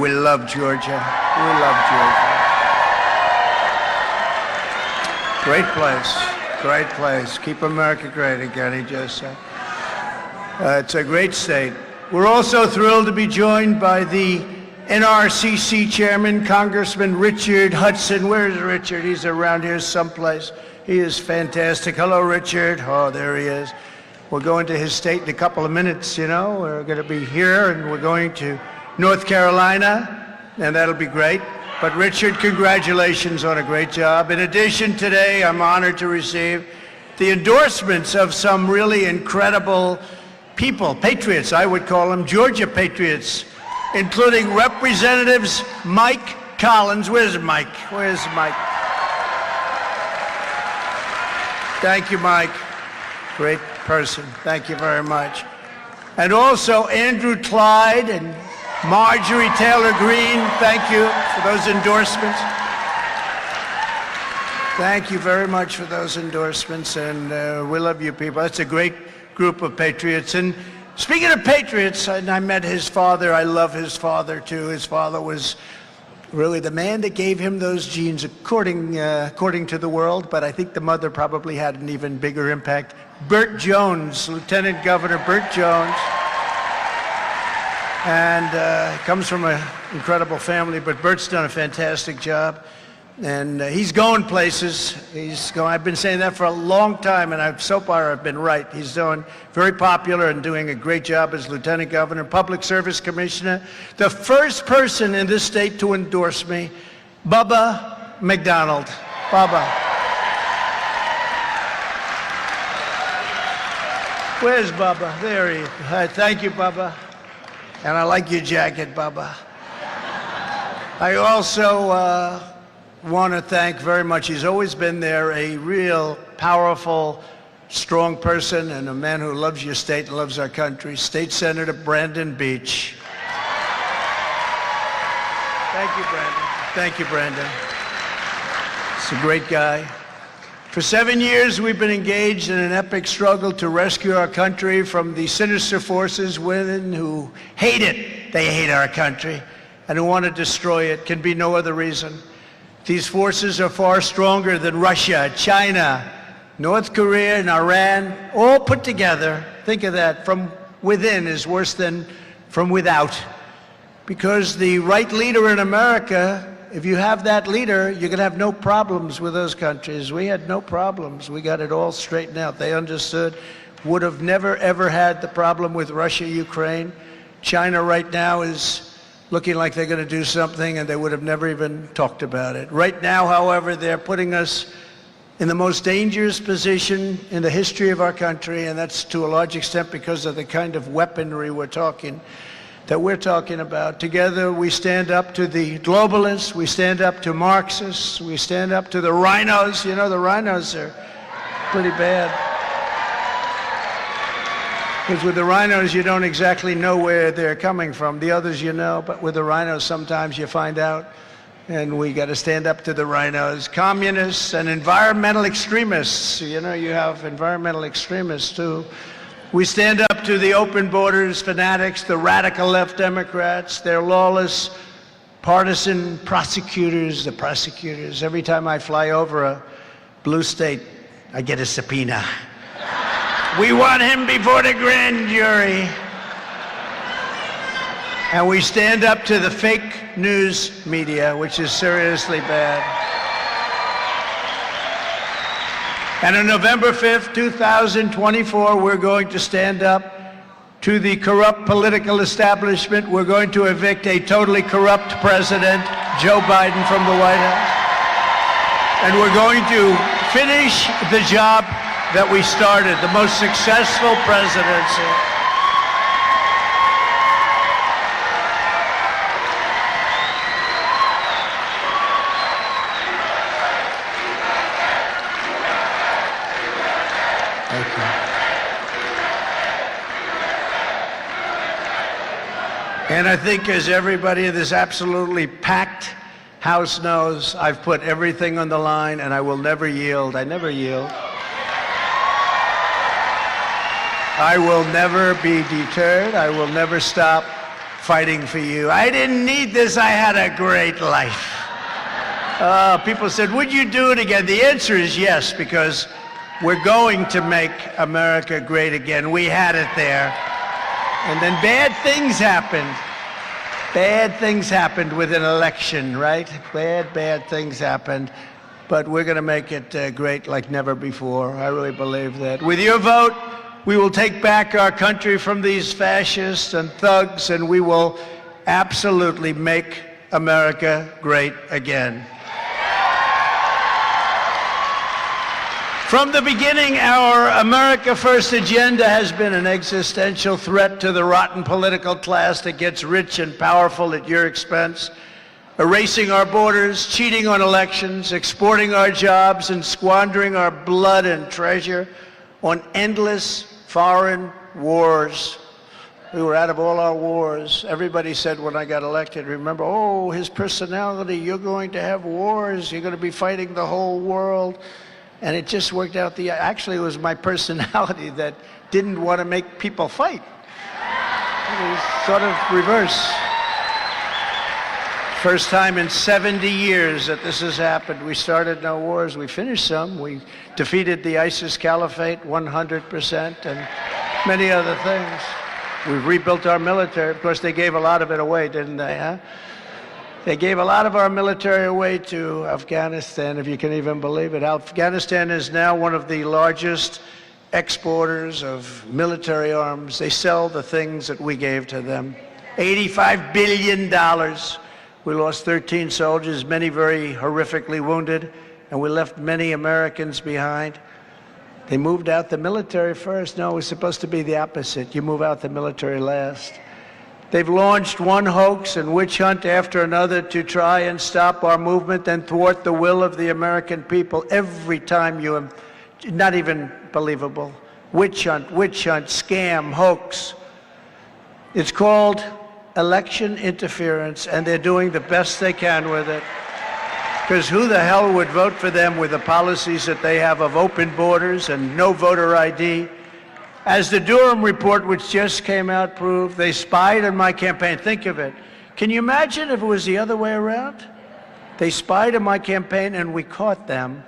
We love Georgia. We love Georgia. Great place. Great place. Keep America great again, he just said. It's a great state. We're also thrilled to be joined by the NRCC chairman, Congressman Richard Hudson. Where's Richard? He's around here someplace. He is fantastic. Hello, Richard. Oh, there he is. We're going to his state in a couple of minutes, you know. We're going to be here, and we're going to North Carolina, and that'll be great. But Richard, congratulations on a great job. In addition, today I'm honored to receive the endorsements of some really incredible people, patriots, I would call them, Georgia patriots, including Representatives Mike Collins. Where's Mike? Where's Mike? Thank you, Mike. Great person. Thank you very much. And also Andrew Clyde and Marjorie Taylor Greene. Thank you for those endorsements. Thank you very much for those endorsements, and we love you people. That's a great group of patriots. And speaking of patriots, I met his father. I love his father, too. His father was really the man that gave him those genes, according to the world, but I think the mother probably had an even bigger impact. Burt Jones, Lieutenant Governor Burt Jones. And comes from an incredible family, but Bert's done a fantastic job. And he's going places. I've been saying that for a long time, and so far I've been right. He's doing very popular and doing a great job as Lieutenant Governor, Public Service Commissioner. The first person in this state to endorse me, Bubba McDonald. Bubba. Where's Bubba? There he is. Thank you, Bubba. And I like your jacket, Bubba. I also want to thank very much, he's always been there, a real powerful, strong person and a man who loves your state and loves our country, State Senator Brandon Beach. Thank you, Brandon. Thank you, Brandon. He's a great guy. For 7 years, we've been engaged in an epic struggle to rescue our country from the sinister forces within who hate it. They hate our country and who want to destroy it. Can be no other reason. These forces are far stronger than Russia, China, North Korea, and Iran, all put together. Think of that. From within is worse than from without. Because the right leader in America, if you have that leader, you're going to have no problems with those countries. We had no problems. We got it all straightened out. They understood. Would have never, ever had the problem with Russia, Ukraine. China right now is looking like they're going to do something, and they would have never even talked about it. Right now, however, they're putting us in the most dangerous position in the history of our country, and that's to a large extent because of the kind of weaponry we're talking about. Together, we stand up to the globalists, we stand up to Marxists, we stand up to the rhinos. You know, the rhinos are pretty bad. Because with the rhinos, you don't exactly know where they're coming from. The others you know, but with the rhinos, sometimes you find out. And we got to stand up to the rhinos. Communists and environmental extremists. You know, you have environmental extremists, too. We stand up to the open borders fanatics, the radical left Democrats, their lawless, partisan prosecutors, the prosecutors. Every time I fly over a blue state, I get a subpoena. We want him before the grand jury. And we stand up to the fake news media, which is seriously bad. And on November 5th, 2024, we're going to stand up to the corrupt political establishment. We're going to evict a totally corrupt president, Joe Biden, from the White House. And we're going to finish the job that we started, the most successful presidency. Thank you. And I think, as everybody in this absolutely packed House knows, I've put everything on the line, and I will never yield. I never yield. I will never be deterred. I will never stop fighting for you. I didn't need this. I had a great life. People said, would you do it again? The answer is yes, because we're going to make America great again. We had it there. And then bad things happened. Bad things happened with an election, right? Bad things happened. But we're going to make it great like never before. I really believe that. With your vote, we will take back our country from these fascists and thugs, and we will absolutely make America great again. From the beginning, our America First agenda has been an existential threat to the rotten political class that gets rich and powerful at your expense, erasing our borders, cheating on elections, exporting our jobs, and squandering our blood and treasure on endless foreign wars. We were out of all our wars. Everybody said when I got elected, remember, oh, his personality, you're going to have wars, you're going to be fighting the whole world. And it just worked out. Actually, it was my personality that didn't want to make people fight. It was sort of reverse. First time in 70 years that this has happened. We started no wars. We finished some. We defeated the ISIS caliphate 100% and many other things. We've rebuilt our military. Of course, they gave a lot of it away, didn't they, huh? They gave a lot of our military away to Afghanistan, if you can even believe it. Afghanistan is now one of the largest exporters of military arms. They sell the things that we gave to them. $85 billion. We lost 13 soldiers, many very horrifically wounded, and we left many Americans behind. They moved out the military first. No, it was supposed to be the opposite. You move out the military last. They've launched one hoax and witch hunt after another to try and stop our movement and thwart the will of the American people. Every time not even believable. Witch hunt, scam, hoax. It's called election interference, and they're doing the best they can with it. Because who the hell would vote for them with the policies that they have of open borders and no voter ID? As the Durham report, which just came out, proved, they spied on my campaign. Think of it. Can you imagine if it was the other way around? They spied on my campaign and we caught them.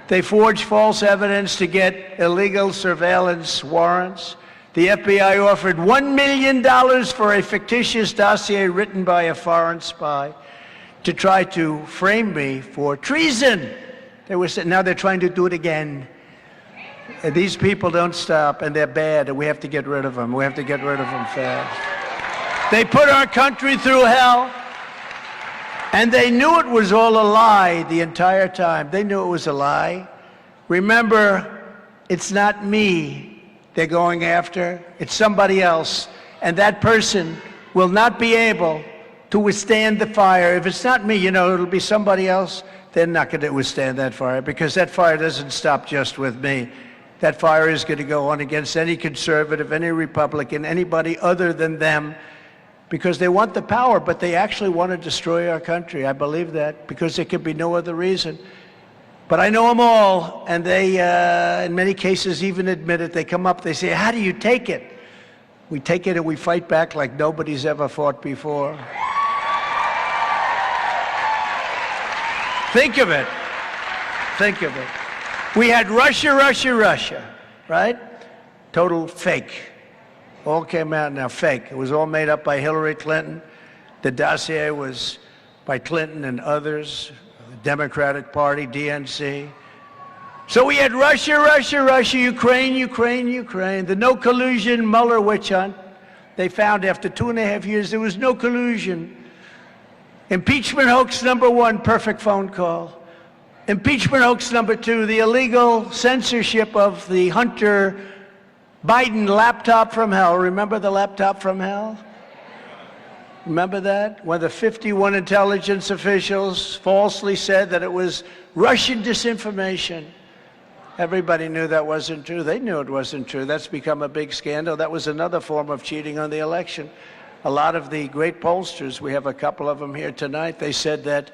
They forged false evidence to get illegal surveillance warrants. The FBI offered $1 million for a fictitious dossier written by a foreign spy to try to frame me for treason. Now they're trying to do it again. These people don't stop, and they're bad, and we have to get rid of them. We have to get rid of them fast. They put our country through hell, and they knew it was all a lie the entire time. They knew it was a lie. Remember, it's not me they're going after. It's somebody else, and that person will not be able to withstand the fire. If it's not me, it'll be somebody else. They're not going to withstand that fire, because that fire doesn't stop just with me. That fire is going to go on against any conservative, any Republican, anybody other than them, because they want the power, but they actually want to destroy our country. I believe that, because there could be no other reason. But I know them all, and they, in many cases, even admit it. They come up, they say, how do you take it? We take it and we fight back like nobody's ever fought before. Think of it. Think of it. We had Russia, right? Total fake. All came out now fake. It was all made up by Hillary Clinton. The dossier was by Clinton and others, the Democratic Party, DNC. So we had Russia, Ukraine. The no collusion Mueller witch hunt. They found after 2.5 years there was no collusion. Impeachment hoax number 1, perfect phone call. Impeachment hoax number 2, the illegal censorship of the Hunter Biden laptop from hell. Remember the laptop from hell? Remember that? When the 51 intelligence officials falsely said that it was Russian disinformation. Everybody knew that wasn't true. They knew it wasn't true. That's become a big scandal. That was another form of cheating on the election. A lot of the great pollsters, we have a couple of them here tonight, they said that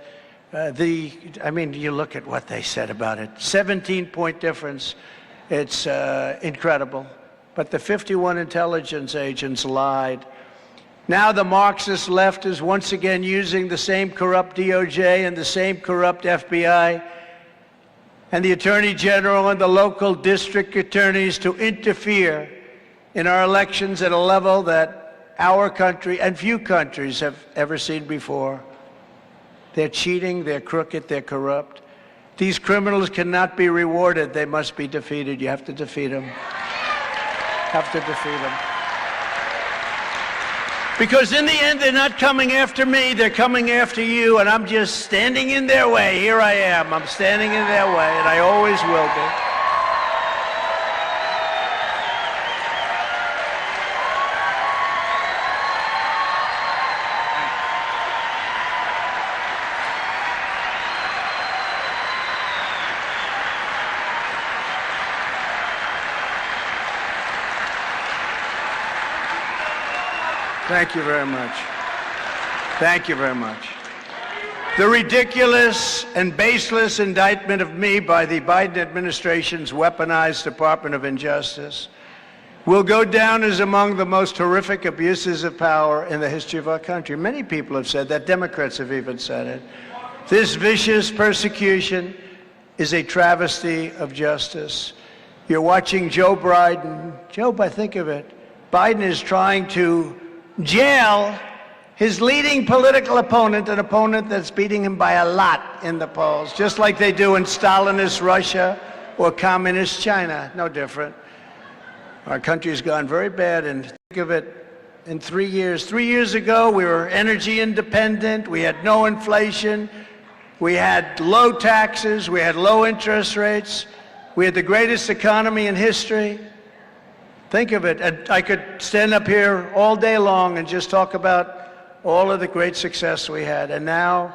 you look at what they said about it. 17-point difference. It's incredible. But the 51 intelligence agents lied. Now the Marxist left is once again using the same corrupt DOJ and the same corrupt FBI and the Attorney General and the local district attorneys to interfere in our elections at a level that our country and few countries have ever seen before. They're cheating, they're crooked, they're corrupt. These criminals cannot be rewarded. They must be defeated. You have to defeat them. Have to defeat them. Because in the end, they're not coming after me, they're coming after you, and I'm just standing in their way. Here I am. I'm standing in their way, and I always will be. Thank you very much. Thank you very much. The ridiculous and baseless indictment of me by the Biden administration's weaponized Department of Injustice will go down as among the most horrific abuses of power in the history of our country. Many people have said that. Democrats have even said it. This vicious persecution is a travesty of justice. You're watching Joe Biden. Joe, think of it. Biden is trying to jail his leading political opponent, an opponent that's beating him by a lot in the polls, just like they do in Stalinist Russia or communist China. No different. Our country's gone very bad, and think of it, in 3 years. 3 years ago, we were energy independent, we had no inflation, we had low taxes, we had low interest rates, we had the greatest economy in history. Think of it. I could stand up here all day long and just talk about all of the great success we had. And now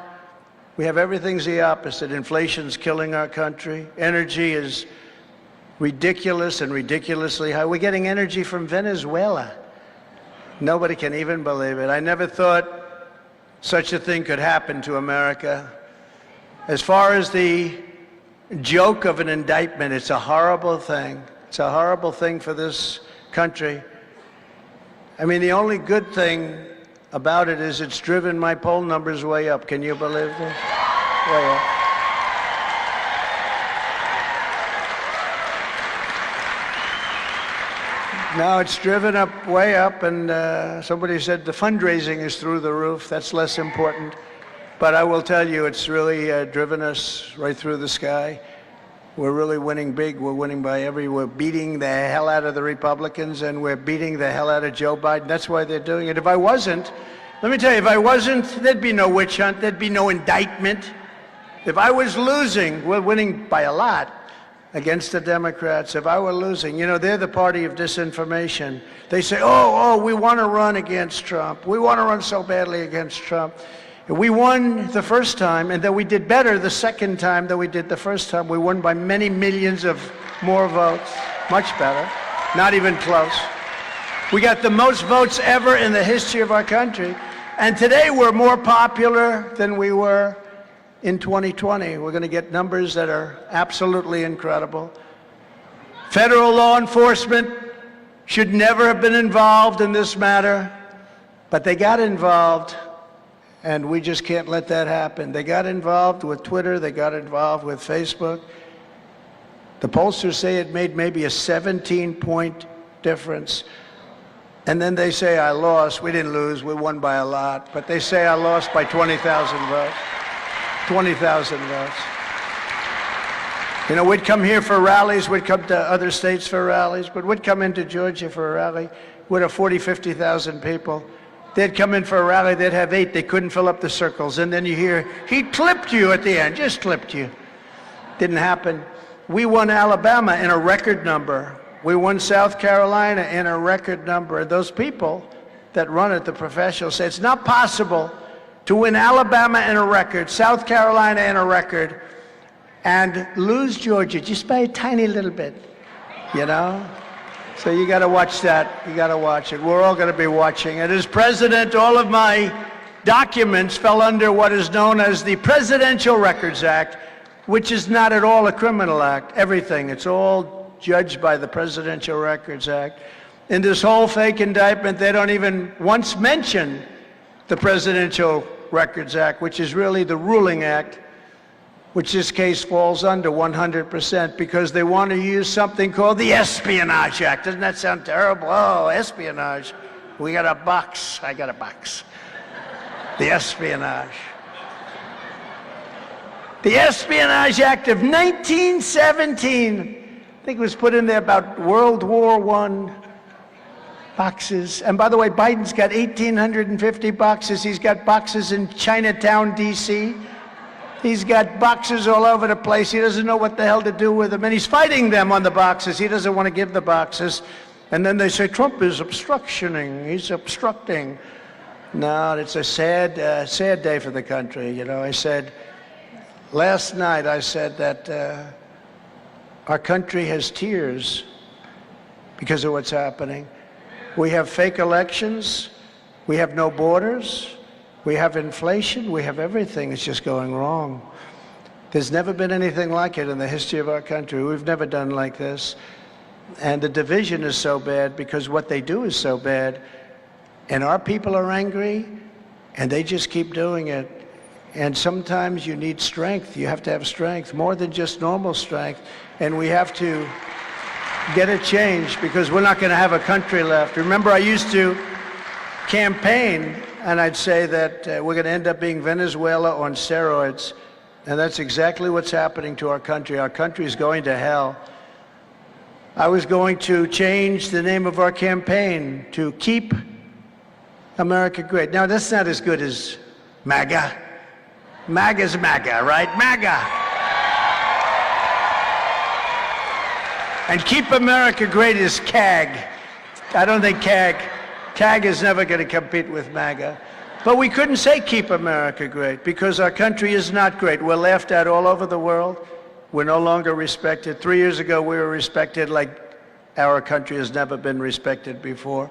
we have everything's the opposite. Inflation's killing our country. Energy is ridiculous and ridiculously high. We're getting energy from Venezuela. Nobody can even believe it. I never thought such a thing could happen to America. As far as the joke of an indictment, it's a horrible thing. It's a horrible thing for this country. I mean, the only good thing about it is it's driven my poll numbers way up. Can you believe this? Way up. Now it's driven up, way up, and somebody said the fundraising is through the roof. That's less important. But I will tell you, it's really driven us right through the sky. We're really winning big. We're winning by we're beating the hell out of the Republicans, and we're beating the hell out of Joe Biden. That's why they're doing it. If I wasn't, let me tell you, if I wasn't, there'd be no witch hunt. There'd be no indictment. If I was losing, we're winning by a lot against the Democrats. If I were losing, you know, they're the party of disinformation. They say, oh, we want to run against Trump. We want to run so badly against Trump. We won the first time, and then we did better the second time than we did the first time. We won by many millions of more votes. Much better. Not even close. We got the most votes ever in the history of our country. And today we're more popular than we were in 2020. We're going to get numbers that are absolutely incredible. Federal law enforcement should never have been involved in this matter, but they got involved. And we just can't let that happen. They got involved with Twitter. They got involved with Facebook. The pollsters say it made maybe a 17-point difference. And then they say, I lost. We didn't lose. We won by a lot. But they say I lost by 20,000 votes. 20,000 votes. You know, we'd come here for rallies. We'd come to other states for rallies. But we'd come into Georgia for a rally. We'd have 40, 50,000 people. They'd come in for a rally, they'd have 8, they couldn't fill up the circles. And then you hear, he clipped you at the end, just clipped you. Didn't happen. We won Alabama in a record number. We won South Carolina in a record number. Those people that run it, the professionals, say it's not possible to win Alabama in a record, South Carolina in a record, and lose Georgia just by a tiny little bit, you know? So you got to watch that. You got to watch it. We're all going to be watching it. As president, all of my documents fell under what is known as the Presidential Records Act, which is not at all a criminal act. Everything. It's all judged by the Presidential Records Act. In this whole fake indictment, they don't even once mention the Presidential Records Act, which is really the ruling act, which this case falls under 100%, because they want to use something called the Espionage Act. Doesn't that sound terrible? Oh, espionage. We got a box. I got a box. The Espionage. The Espionage Act of 1917, I think it was put in there about World War I boxes. And by the way, Biden's got 1,850 boxes. He's got boxes in Chinatown, D.C. He's got boxes all over the place. He doesn't know what the hell to do with them. And he's fighting them on the boxes. He doesn't want to give the boxes. And then they say, Trump is obstructioning. He's obstructing. No, it's a sad, sad day for the country. You know, I said, last night I said that our country has tears because of what's happening. We have fake elections. We have no borders. We have inflation. We have everything. It's just going wrong. There's never been anything like it in the history of our country. We've never done like this. And the division is so bad because what they do is so bad. And our people are angry, and they just keep doing it. And sometimes you need strength. You have to have strength, more than just normal strength. And we have to get a change because we're not going to have a country left. Remember, I used to campaign, and I'd say that we're going to end up being Venezuela on steroids. And that's exactly what's happening to our country. Our country is going to hell. I was going to change the name of our campaign to Keep America Great. Now, that's not as good as MAGA. MAGA's MAGA, right? MAGA. And Keep America Great is CAG. I don't think CAG is never going to compete with MAGA. But we couldn't say Keep America Great because our country is not great. We're laughed at all over the world. We're no longer respected. 3 years ago, we were respected like our country has never been respected before.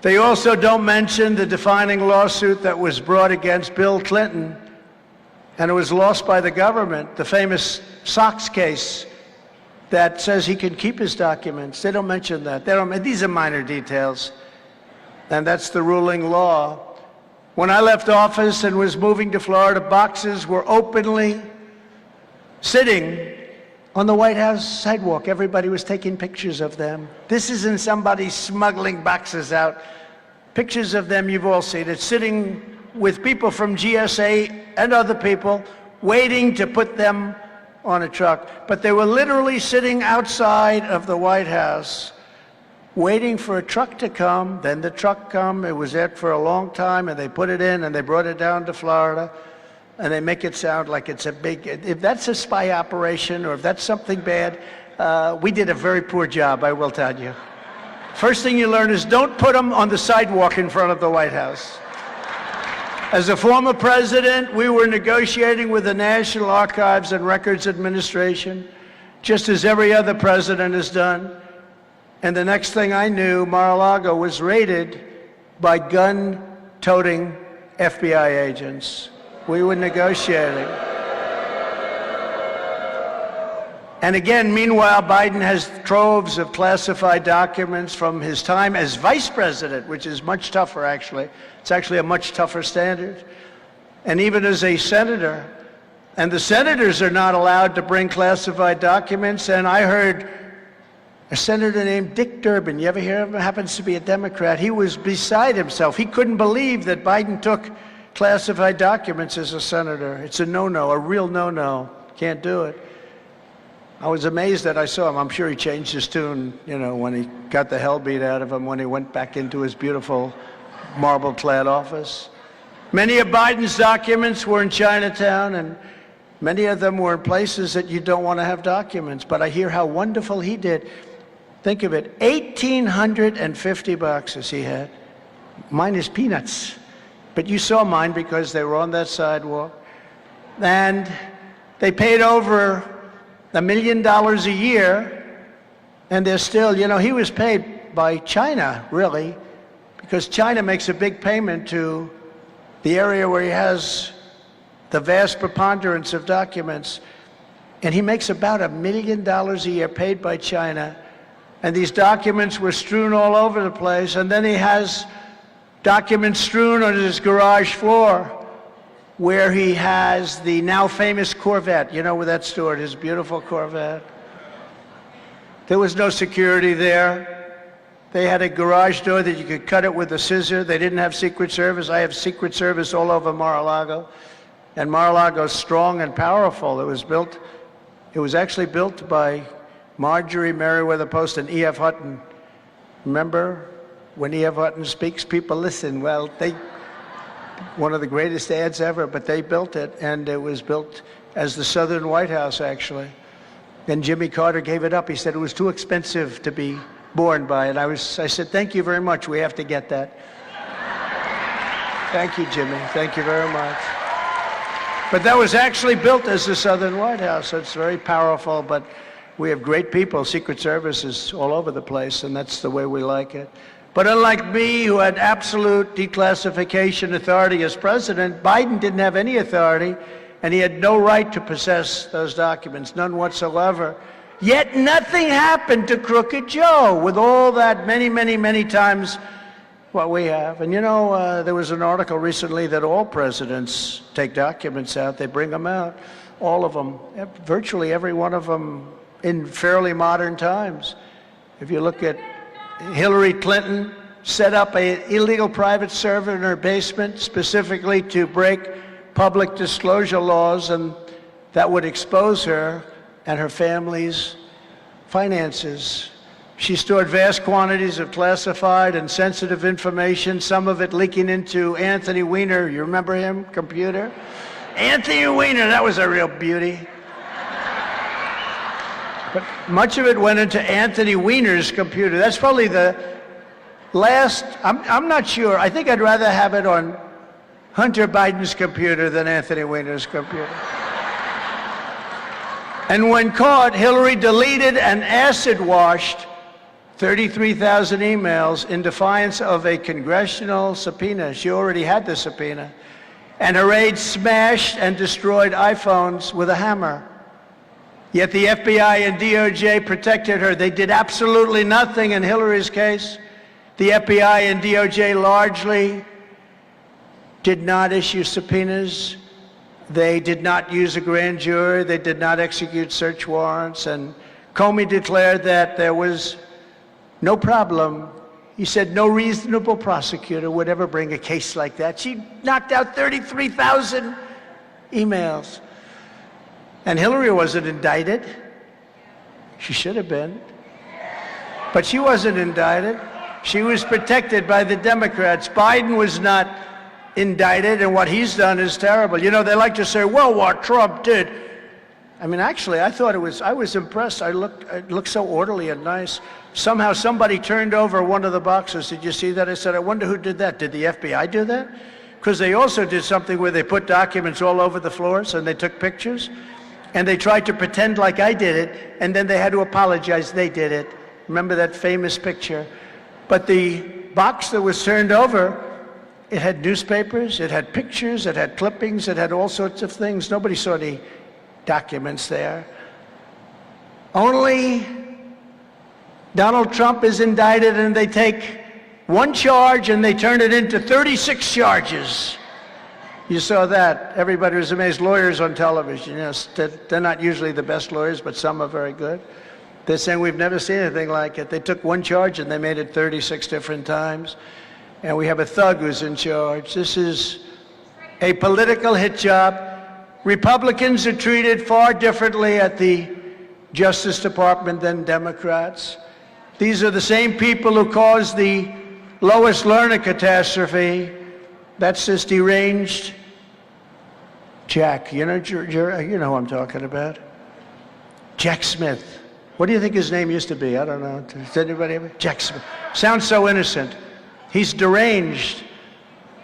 They also don't mention the defining lawsuit that was brought against Bill Clinton, and it was lost by the government, the famous Sox case that says he can keep his documents. They don't mention that. These are minor details, and that's the ruling law. When I left office and was moving to Florida, boxes were openly sitting on the White House sidewalk. Everybody was taking pictures of them. This isn't somebody smuggling boxes out. Pictures of them, you've all seen it, sitting with people from GSA and other people waiting to put them on a truck. But they were literally sitting outside of the White House waiting for a truck to come. Then the truck come. It was there for a long time, and they put it in, and they brought it down to Florida. And they make it sound like it's a big, if that's a spy operation or if that's something bad, we did a very poor job, I will tell you. First thing you learn is don't put them on the sidewalk in front of the White House. As a former president, we were negotiating with the National Archives and Records Administration, just as every other president has done. And the next thing I knew, Mar-a-Lago was raided by gun-toting FBI agents. We were negotiating. And again, meanwhile, Biden has troves of classified documents from his time as vice president, which is much tougher, actually. It's actually a much tougher standard. And even as a senator. And the senators are not allowed to bring classified documents. And I heard a senator named Dick Durbin. You ever hear of him? Happens to be a Democrat. He was beside himself. He couldn't believe that Biden took classified documents as a senator. It's a no-no, a real no-no. Can't do it. I was amazed that I saw him. I'm sure he changed his tune, you know, when he got the hell beat out of him when he went back into his beautiful marble-clad office. Many of Biden's documents were in Chinatown, and many of them were in places that you don't want to have documents. But I hear how wonderful he did. Think of it, 1,850 boxes he had. Mine is peanuts. But you saw mine because they were on that sidewalk. And they paid over $1 million a year, and they're still, you know, he was paid by China, really, because China makes a big payment to the area where he has the vast preponderance of documents. And he makes about $1 million a year paid by China And these documents were strewn all over the place. And then he has documents strewn on his garage floor where he has the now famous Corvette. You know where that's stored, his beautiful Corvette. There was no security there. They had a garage door that you could cut it with a scissor. They didn't have Secret Service. I have Secret Service all over Mar-a-Lago. And Mar-a-Lago's strong and powerful. It was actually built by Marjorie Merriweather Post and E.F. Hutton. Remember, when E.F. Hutton speaks, people listen. Well, one of the greatest ads ever, but they built it, and it was built as the Southern White House, actually. And Jimmy Carter gave it up. He said it was too expensive to be borne by it. I said, thank you very much. We have to get that. Thank you, Jimmy. Thank you very much. But that was actually built as the Southern White House. So it's very powerful, but we have great people. Secret Service is all over the place, and that's the way we like it. But unlike me, who had absolute declassification authority as president, Biden didn't have any authority, and he had no right to possess those documents, none whatsoever. Yet nothing happened to Crooked Joe with all that many times what we have. And you know, there was an article recently that all presidents take documents out. They bring them out, all of them, virtually every one of them in fairly modern times. If you look at Hillary Clinton, set up an illegal private server in her basement specifically to break public disclosure laws, and that would expose her and her family's finances. She stored vast quantities of classified and sensitive information, some of it leaking into Anthony Weiner. You remember him? Computer? Anthony Weiner, that was a real beauty. But much of it went into Anthony Weiner's computer. That's probably the last, I'm not sure. I think I'd rather have it on Hunter Biden's computer than Anthony Weiner's computer. And when caught, Hillary deleted and acid washed 33,000 emails in defiance of a congressional subpoena. She already had the subpoena. And her aides smashed and destroyed iPhones with a hammer. Yet the FBI and DOJ protected her. They did absolutely nothing in Hillary's case. The FBI and DOJ largely did not issue subpoenas. They did not use a grand jury. They did not execute search warrants. And Comey declared that there was no problem. He said no reasonable prosecutor would ever bring a case like that. She knocked out 33,000 emails. And Hillary wasn't indicted. She should have been. But she wasn't indicted. She was protected by the Democrats. Biden was not indicted, and what he's done is terrible. You know, they like to say, well, what Trump did. I mean, actually, I was impressed. It looked so orderly and nice. Somehow somebody turned over one of the boxes. Did you see that? I said, I wonder who did that. Did the FBI do that? Because they also did something where they put documents all over the floors and they took pictures. And they tried to pretend like I did it, and then they had to apologize they did it. Remember that famous picture? But the box that was turned over, it had newspapers, it had pictures, it had clippings, it had all sorts of things. Nobody saw any documents there. Only Donald Trump is indicted, and they take one charge and they turn it into 36 charges. You saw that. Everybody was amazed. Lawyers on television, you know, they're not usually the best lawyers, but some are very good. They're saying we've never seen anything like it. They took one charge and they made it 36 different times. And we have a thug who's in charge. This is a political hit job. Republicans are treated far differently at the Justice Department than Democrats. These are the same people who caused the Lois Lerner catastrophe. That's this deranged Jack, you know who I'm talking about. Jack Smith. What do you think his name used to be? I don't know. Does anybody ever? Jack Smith. Sounds so innocent. He's deranged.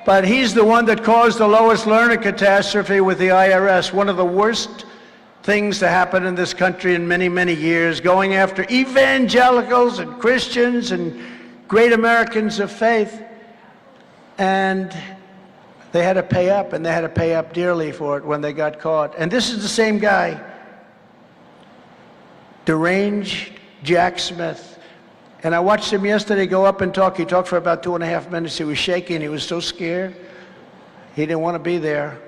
But he's the one that caused the Lois Lerner catastrophe with the IRS, one of the worst things to happen in this country in many years, going after evangelicals and Christians and great Americans of faith. And they had to pay up, and they had to pay up dearly for it when they got caught. And this is the same guy, deranged Jack Smith. And I watched him yesterday go up and talk. He talked for about 2.5 minutes. He was shaking. He was so scared. He didn't want to be there.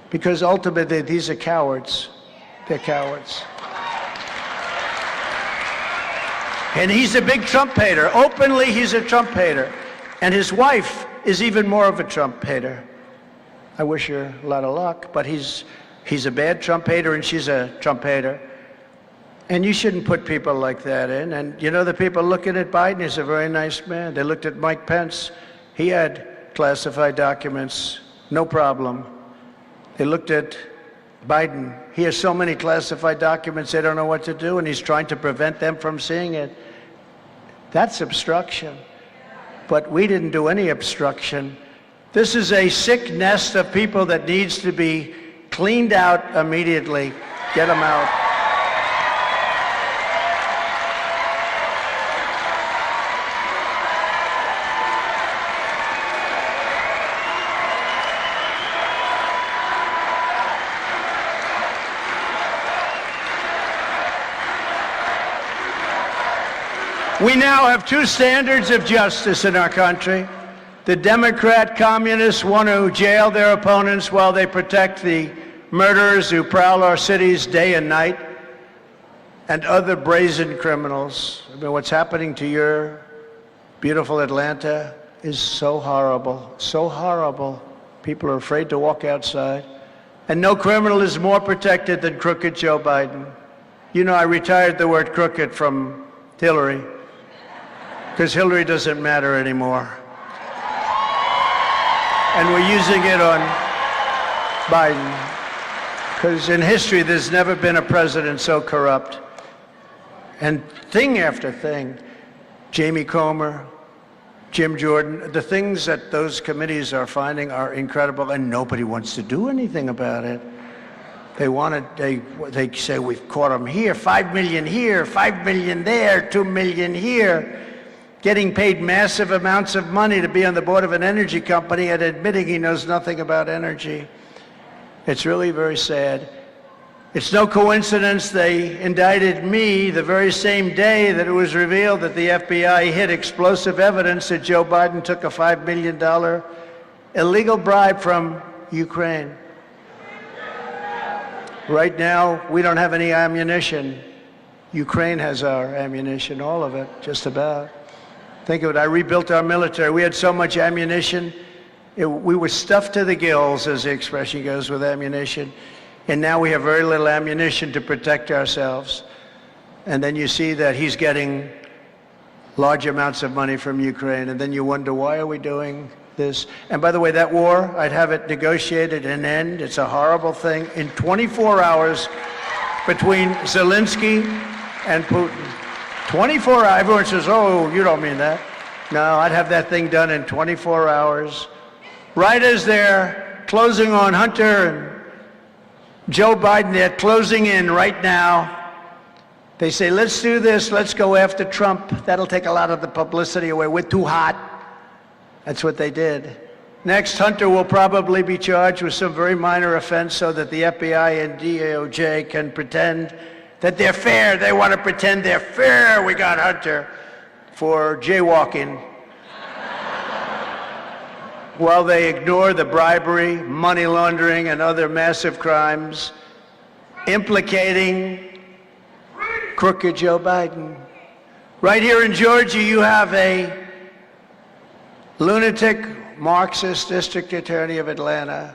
Because ultimately, these are cowards. They're cowards. And he's a big Trump hater. Openly, he's a Trump hater. And his wife is even more of a Trump hater. I wish her a lot of luck, but he's a bad Trump hater and she's a Trump hater. And you shouldn't put people like that in. And you know, the people looking at Biden, he's a very nice man. They looked at Mike Pence. He had classified documents, no problem. They looked at Biden. He has so many classified documents, they don't know what to do, and he's trying to prevent them from seeing it. That's obstruction. But we didn't do any obstruction. This is a sick nest of people that needs to be cleaned out immediately. Get them out. We now have two standards of justice in our country. The Democrat communists want to jail their opponents while they protect the murderers who prowl our cities day and night, and other brazen criminals. I mean, what's happening to your beautiful Atlanta is so horrible, so horrible. People are afraid to walk outside. And no criminal is more protected than crooked Joe Biden. You know, I retired the word crooked from Hillary, because Hillary doesn't matter anymore. And we're using it on Biden, because in history there's never been a president so corrupt. And thing after thing, Jamie Comer, Jim Jordan, the things that those committees are finding are incredible, and nobody wants to do anything about it. They say we've caught them here, 5 million here, 5 million there, 2 million here. Getting paid massive amounts of money to be on the board of an energy company and admitting he knows nothing about energy. It's really very sad. It's no coincidence they indicted me the very same day that it was revealed that the FBI hid explosive evidence that Joe Biden took a $5 million illegal bribe from Ukraine. Right now, we don't have any ammunition. Ukraine has our ammunition, all of it, just about. Think of it, I rebuilt our military. We had so much ammunition. We were stuffed to the gills, as the expression goes, with ammunition. And now we have very little ammunition to protect ourselves. And then you see that he's getting large amounts of money from Ukraine. And then you wonder, why are we doing this? And by the way, that war, I'd have it negotiated and end. It's a horrible thing. In 24 hours between Zelensky and Putin. 24 hours. Everyone says, oh, you don't mean that. No, I'd have that thing done in 24 hours. Right as they're closing on Hunter and Joe Biden, they're closing in right now. They say, let's do this. Let's go after Trump. That'll take a lot of the publicity away. We're too hot. That's what they did. Next, Hunter will probably be charged with some very minor offense so that the FBI and DOJ can pretend that they're fair. They want to pretend they're fair. We got Hunter for jaywalking. While they ignore the bribery, money laundering, and other massive crimes implicating crooked Joe Biden. Right here in Georgia, you have a lunatic Marxist district attorney of Atlanta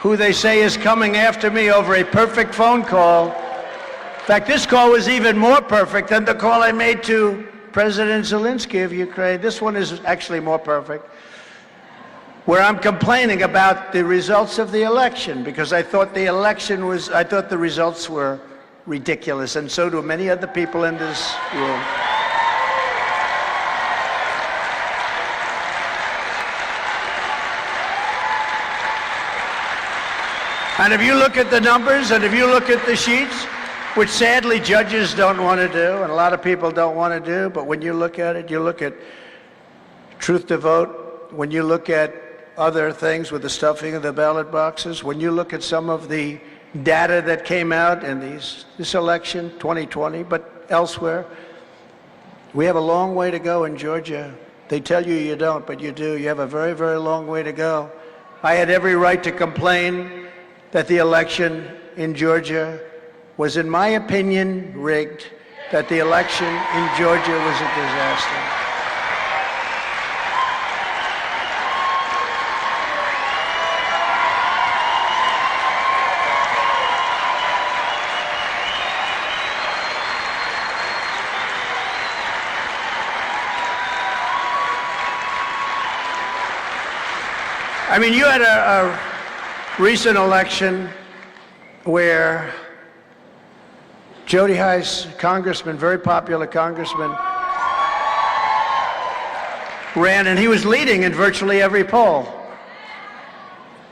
who they say is coming after me over a perfect phone call. In fact, this call was even more perfect than the call I made to President Zelensky of Ukraine. This one is actually more perfect, where I'm complaining about the results of the election because I thought the results were ridiculous, and so do many other people in this room. And if you look at the numbers and if you look at the sheets, which sadly judges don't want to do, and a lot of people don't want to do, but when you look at it, you look at truth to vote, when you look at other things with the stuffing of the ballot boxes, when you look at some of the data that came out in this election, 2020, but elsewhere, We have a long way to go in Georgia. They tell you you don't, but you do. You have a very, very long way to go. I had every right to complain that the election in Georgia was, in my opinion, rigged, that the election in Georgia was a disaster. I mean, you had a recent election where Jody Hice, congressman, very popular congressman, ran, and he was leading in virtually every poll.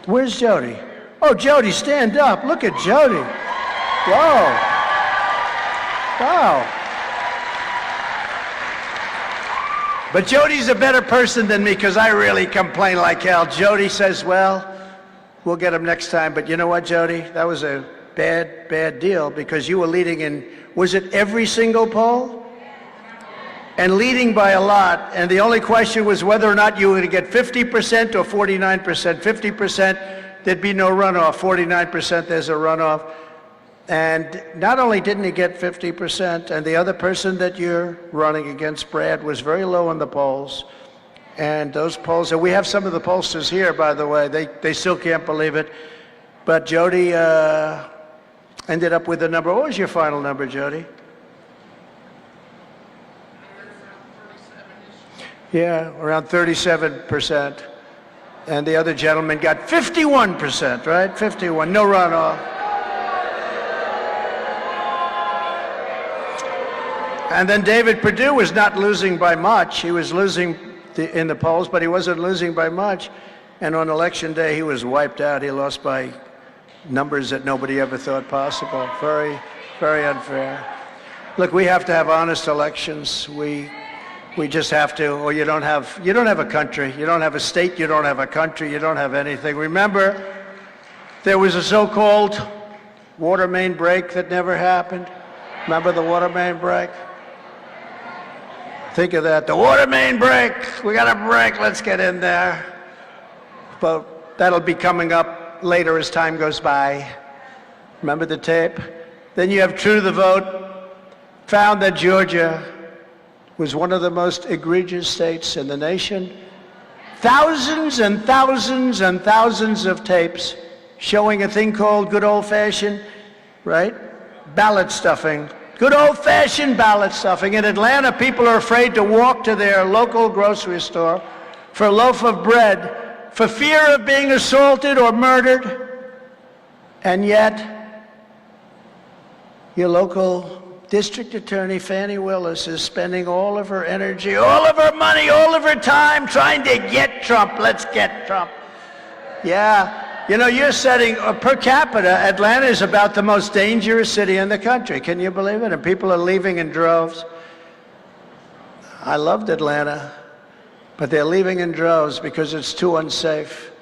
Where's Jody? Oh, Jody, stand up. Look at Jody. Whoa. Wow. But Jody's a better person than me because I really complain like hell. Jody says, well, we'll get him next time. But you know what, Jody? That was a bad, bad deal because you were leading in, was it every single poll? And leading by a lot. And the only question was whether or not you were going to get 50% or 49%. 50%, there'd be no runoff. 49%, there's a runoff. And not only didn't he get 50%, and the other person that you're running against, Brad, was very low in the polls. And those polls, and we have some of the pollsters here, by the way, they still can't believe it. But Jody ended up with a number. What was your final number, Jody? Yeah, around 37%. And the other gentleman got 51%, right? 51, no runoff. And then David Perdue was not losing by much. He was losing in the polls, but he wasn't losing by much. And on election day, he was wiped out. He lost by numbers that nobody ever thought possible. Very, very unfair. Look, we have to have honest elections. We just have to, or you don't have a country. You don't have a state. You don't have a country. You don't have anything. Remember, there was a so-called water main break that never happened. Remember the water main break? Think of that. The water main break. We got a break. Let's get in there. But that'll be coming up later as time goes by. Remember the tape? Then you have True the Vote. Found that Georgia was one of the most egregious states in the nation. Thousands and thousands and thousands of tapes showing a thing called good old-fashioned, right? Ballot stuffing. Good old-fashioned ballot stuffing. In Atlanta, people are afraid to walk to their local grocery store for a loaf of bread for fear of being assaulted or murdered. And yet, your local district attorney, Fannie Willis, is spending all of her energy, all of her money, all of her time trying to get Trump. Let's get Trump. Yeah. You know, you're setting, per capita, Atlanta is about the most dangerous city in the country. Can you believe it? And people are leaving in droves. I loved Atlanta, but they're leaving in droves because it's too unsafe.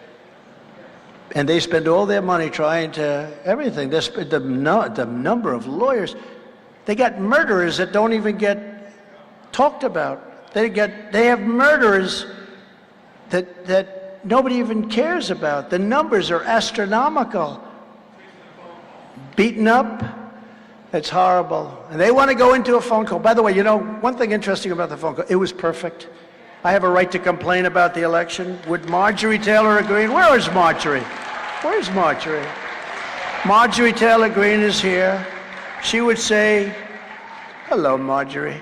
And they spend all their money trying to, everything. The number of lawyers. They got murderers that don't even get talked about. They have murderers that nobody even cares about. The numbers are astronomical. Beaten up, it's horrible. And they want to go into a phone call. By the way, you know, one thing interesting about the phone call, it was perfect. I have a right to complain about the election. Would Marjorie Taylor Greene, where is Marjorie? Where's Marjorie? Marjorie Taylor Greene is here. She would say, hello, Marjorie.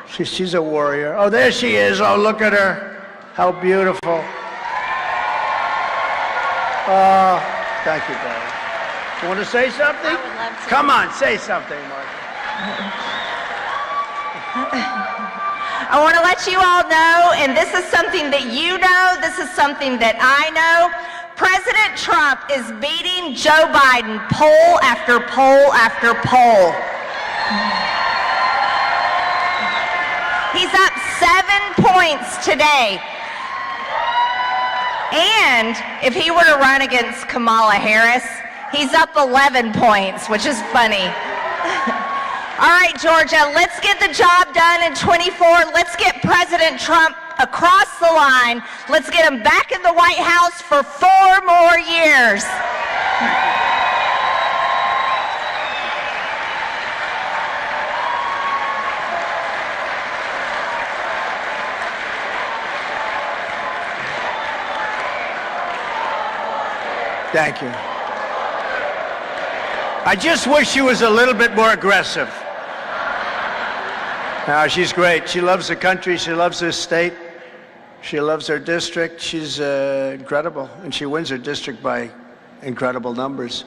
She's a warrior. Oh, there she is. Oh, look at her. How beautiful. Oh, thank you, darling. You want to say something? I would love to. Come on, say something, Marjorie. I want to let you all know, and this is something that you know, this is something that I know, President Trump is beating Joe Biden poll after poll after poll. He's up 7 points today. And if he were to run against Kamala Harris, he's up 11 points, which is funny. All right, Georgia, let's get the job done in 24. Let's get President Trump across the line. Let's get him back in the White House for 4 more years. Thank you. I just wish she was a little bit more aggressive. No, she's great. She loves the country. She loves this state. She loves her district. She's incredible. And she wins her district by incredible numbers.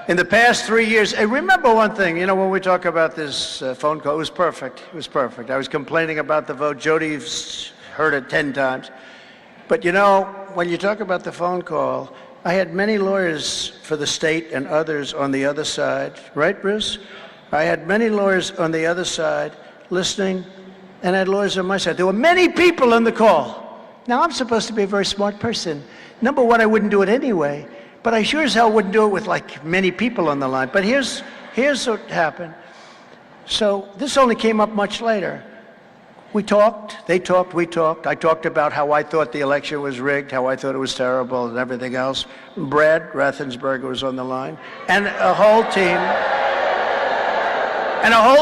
In the past 3 years, and remember one thing, you know, when we talk about this phone call, it was perfect. It was perfect. I was complaining about the vote. Jody's heard it 10 times. But, you know, when you talk about the phone call, I had many lawyers for the state and others on the other side. Right, Bruce? I had many lawyers on the other side listening, and I had lawyers on my side. There were many people on the call. Now, I'm supposed to be a very smart person. Number one, I wouldn't do it anyway, but I sure as hell wouldn't do it with, like, many people on the line. But here's what happened. So this only came up much later. We talked, they talked, we talked. I talked about how I thought the election was rigged, how I thought it was terrible and everything else. Brad Raffensperger was on the line, and a whole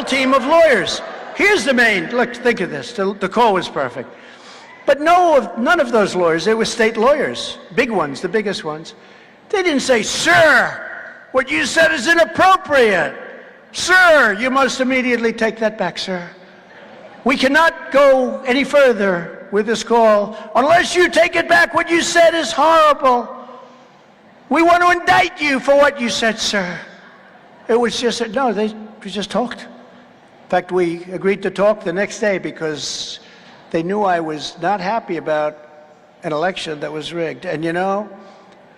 team of lawyers. Here's the main, look, think of this, the call was perfect. But none of those lawyers, they were state lawyers, big ones, the biggest ones. They didn't say, sir, what you said is inappropriate. Sir, you must immediately take that back, sir. We cannot go any further with this call unless you take it back. What you said is horrible. We want to indict you for what you said, sir. It was just, no, we just talked. In fact, we agreed to talk the next day because they knew I was not happy about an election that was rigged. And you know,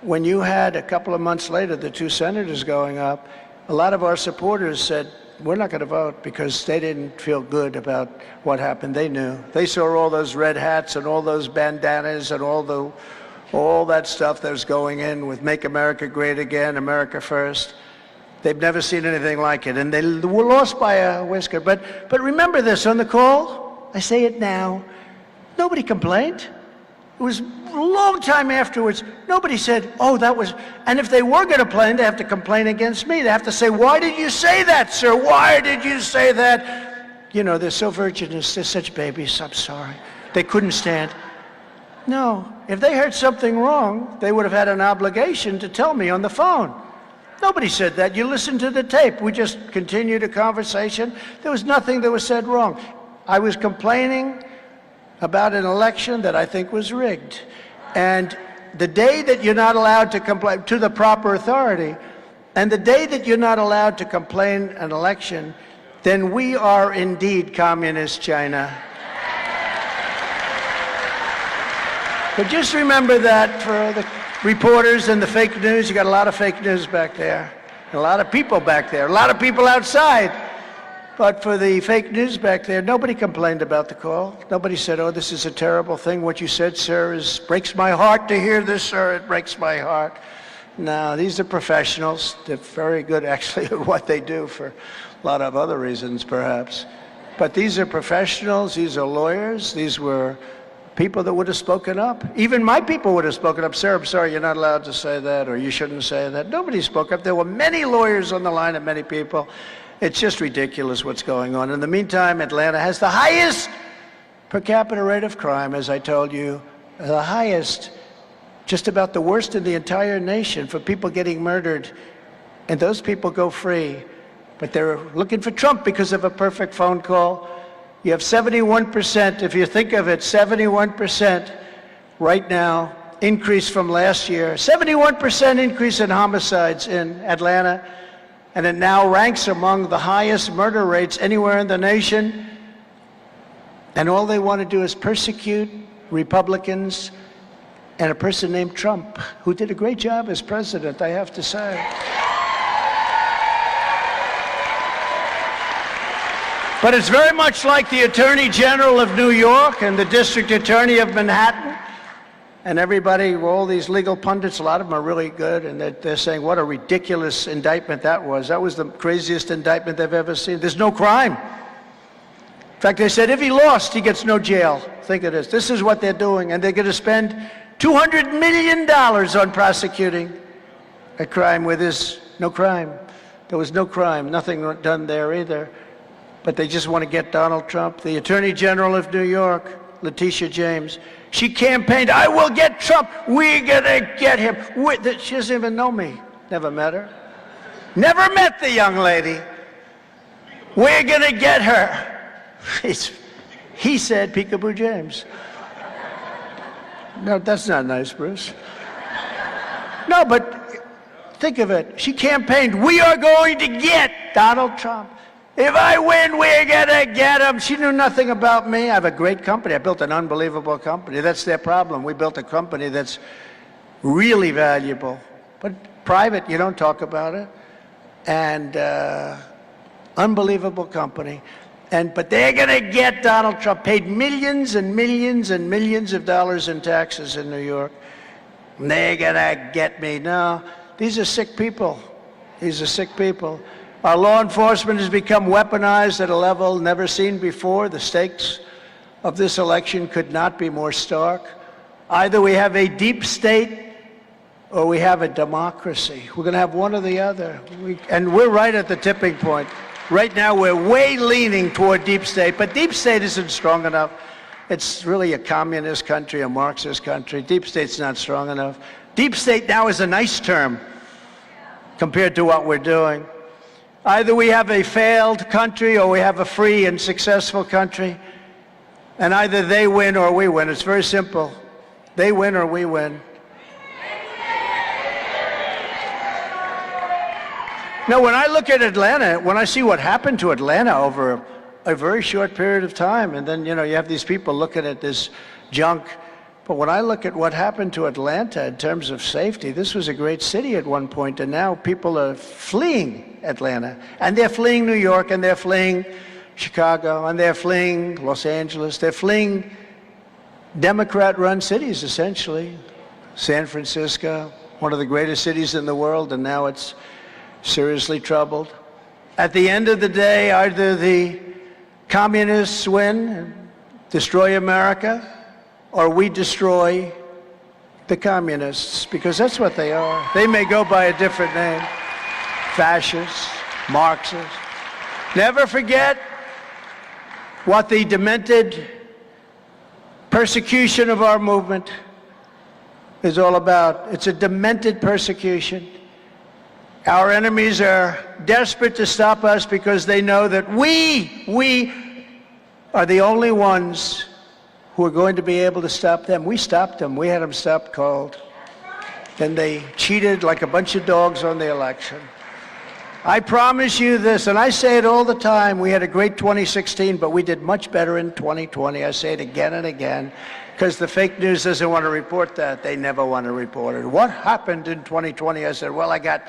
when you had a couple of months later the 2 senators going up, a lot of our supporters said, we're not going to vote because they didn't feel good about what happened. They knew. They saw all those red hats and all those bandanas and all that stuff that was going in with Make America Great Again, America First. They've never seen anything like it, and they were lost by a whisker. But remember this, on the call, I say it now, nobody complained. It was a long time afterwards. Nobody said, oh, that was, and if they were going to complain, they have to complain against me. They have to say, why did you say that, sir? Why did you say that? You know, they're so virtuous, they're such babies, I'm sorry. They couldn't stand. No, if they heard something wrong, they would have had an obligation to tell me on the phone. Nobody said that. You listen to the tape. We just continued a conversation. There was nothing that was said wrong. I was complaining about an election that I think was rigged. And the day that you're not allowed to complain to the proper authority, and the day that you're not allowed to complain an election, then we are indeed communist China. But just remember that for the reporters and the fake news, you got a lot of fake news back there, and a lot of people back there, a lot of people outside. But for the fake news back there, nobody complained about the call. Nobody said, oh, this is a terrible thing. What you said, sir, breaks my heart to hear this, sir. It breaks my heart. No, these are professionals. They're very good, actually, at what they do for a lot of other reasons, perhaps. But these are professionals. These are lawyers. These were people that would have spoken up. Even my people would have spoken up. Sir, I'm sorry, you're not allowed to say that, or you shouldn't say that. Nobody spoke up. There were many lawyers on the line and many people. It's just ridiculous what's going on. In the meantime, Atlanta has the highest per capita rate of crime, as I told you, the highest, just about the worst in the entire nation for people getting murdered. And those people go free. But they're looking for Trump because of a perfect phone call. You have 71%, if you think of it, 71% right now, increase from last year. 71% increase in homicides in Atlanta. And it now ranks among the highest murder rates anywhere in the nation. And all they want to do is persecute Republicans and a person named Trump, who did a great job as president, I have to say. But it's very much like the Attorney General of New York and the District Attorney of Manhattan. And everybody, all these legal pundits, a lot of them are really good, and they're saying what a ridiculous indictment that was. That was the craziest indictment they've ever seen. There's no crime. In fact, they said if he lost, he gets no jail. Think of this. This is what they're doing, and they're going to spend $200 million on prosecuting a crime where there's no crime. There was no crime, nothing done there either. But they just want to get Donald Trump. The Attorney General of New York, Letitia James, she campaigned, I will get Trump. We're going to get him. She doesn't even know me. Never met her. Never met the young lady. We're going to get her. He said Peekaboo James. No, that's not nice, Bruce. No, but think of it. She campaigned, we are going to get Donald Trump. If I win, we're going to get him. She knew nothing about me. I have a great company. I built an unbelievable company. That's their problem. We built a company that's really valuable. But private, you don't talk about it. And unbelievable company. But they're going to get Donald Trump. Paid millions and millions and millions of dollars in taxes in New York. And they're going to get me. No, these are sick people. These are sick people. Our law enforcement has become weaponized at a level never seen before. The stakes of this election could not be more stark. Either we have a deep state or we have a democracy. We're going to have one or the other. And we're right at the tipping point. Right now, we're way leaning toward deep state, but deep state isn't strong enough. It's really a communist country, a Marxist country. Deep state's not strong enough. Deep state now is a nice term compared to what we're doing. Either we have a failed country or we have a free and successful country. And either they win or we win. It's very simple. They win or we win. Now, when I look at Atlanta, when I see what happened to Atlanta over a very short period of time, and then, you have these people looking at this junk. But when I look at what happened to Atlanta in terms of safety, this was a great city at one point, and now people are fleeing Atlanta. And they're fleeing New York, and they're fleeing Chicago, and they're fleeing Los Angeles. They're fleeing Democrat-run cities, essentially. San Francisco, one of the greatest cities in the world, and now it's seriously troubled. At the end of the day, either the communists win and destroy America, or we destroy the communists, because that's what they are. They may go by a different name. Fascists, Marxists. Never forget what the demented persecution of our movement is all about. It's a demented persecution. Our enemies are desperate to stop us because they know that we are the only ones who are going to be able to stop them. We stopped them. We had them stopped cold. Then they cheated like a bunch of dogs on the election. I promise you this, and I say it all the time, we had a great 2016, but we did much better in 2020. I say it again and again, because the fake news doesn't want to report that. They never want to report it. What happened in 2020? I said, well, I got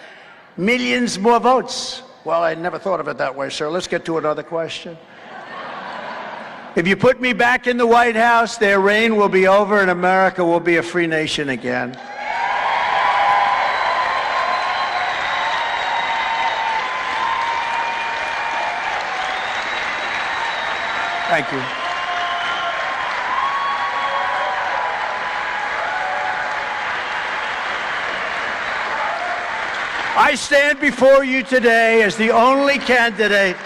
millions more votes. Well, I never thought of it that way, sir. Let's get to another question. If you put me back in the White House, their reign will be over and America will be a free nation again. Thank you. I stand before you today as the only candidate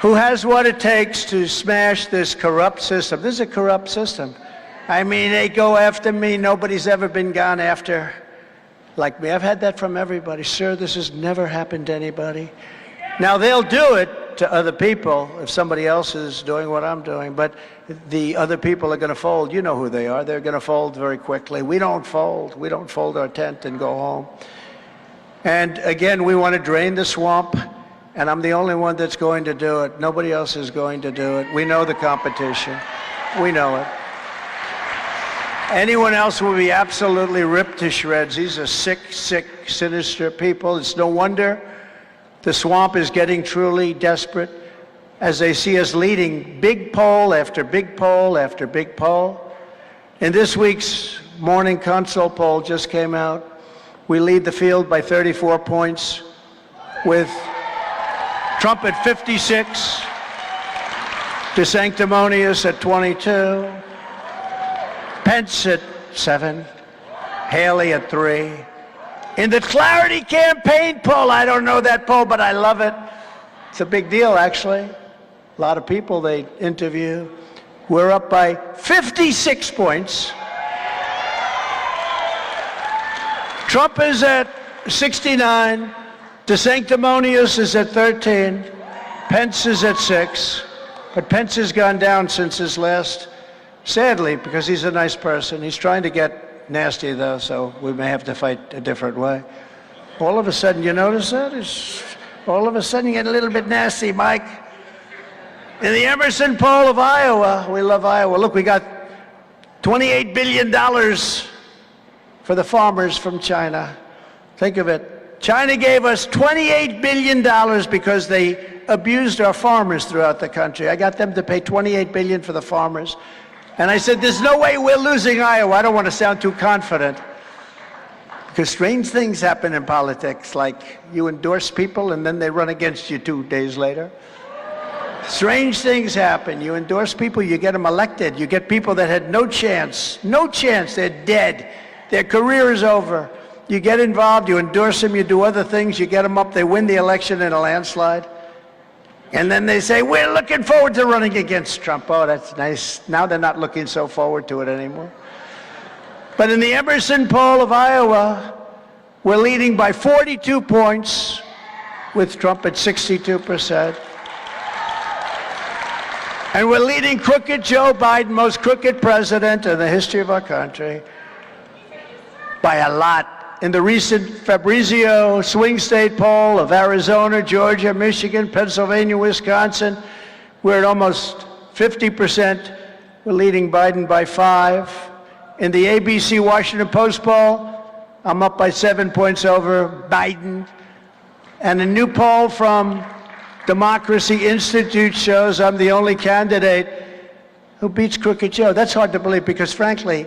who has what it takes to smash this corrupt system. This is a corrupt system. I mean, they go after me. Nobody's ever been gone after like me. I've had that from everybody. Sir, this has never happened to anybody. Now, they'll do it to other people if somebody else is doing what I'm doing, but the other people are going to fold. You know who they are. They're going to fold very quickly. We don't fold. We don't fold our tent and go home. And again, we want to drain the swamp. And I'm the only one that's going to do it. Nobody else is going to do it. We know the competition. We know it. Anyone else will be absolutely ripped to shreds. These are sick, sick, sinister people. It's no wonder the swamp is getting truly desperate as they see us leading big poll after big poll after big poll. In this week's morning consult poll just came out. We lead the field by 34 points, with Trump at 56, DeSanctimonious at 22, Pence at 7, Haley at 3. In the Clarity Campaign poll, I don't know that poll, but I love it. It's a big deal, actually. A lot of people they interview. We're up by 56 points. Trump is at 69. DeSanctimonious is at 13. Pence is at 6. But Pence has gone down since his last, sadly, because he's a nice person. He's trying to get nasty, though, so we may have to fight a different way. All of a sudden, you notice that? All of a sudden, you get a little bit nasty, Mike. In the Emerson poll of Iowa, we love Iowa. Look, we got $28 billion for the farmers from China. Think of it. China gave us $28 billion because they abused our farmers throughout the country. I got them to pay $28 billion for the farmers. And I said, there's no way we're losing Iowa. I don't want to sound too confident, because strange things happen in politics, like you endorse people and then they run against you 2 days later. Strange things happen. You endorse people, you get them elected. You get people that had no chance, they're dead. Their career is over. You get involved, you endorse them, you do other things, you get them up, they win the election in a landslide. And then they say, we're looking forward to running against Trump. Oh, that's nice. Now they're not looking so forward to it anymore. But in the Emerson poll of Iowa, we're leading by 42 points, with Trump at 62%. And we're leading crooked Joe Biden, most crooked president in the history of our country, by a lot. In the recent Fabrizio swing state poll of Arizona, Georgia, Michigan, Pennsylvania, Wisconsin, we're at almost 50%. We're leading Biden by 5. In the ABC Washington Post poll, I'm up by 7 points over Biden. And a new poll from Democracy Institute shows I'm the only candidate who beats Crooked Joe. That's hard to believe, because frankly,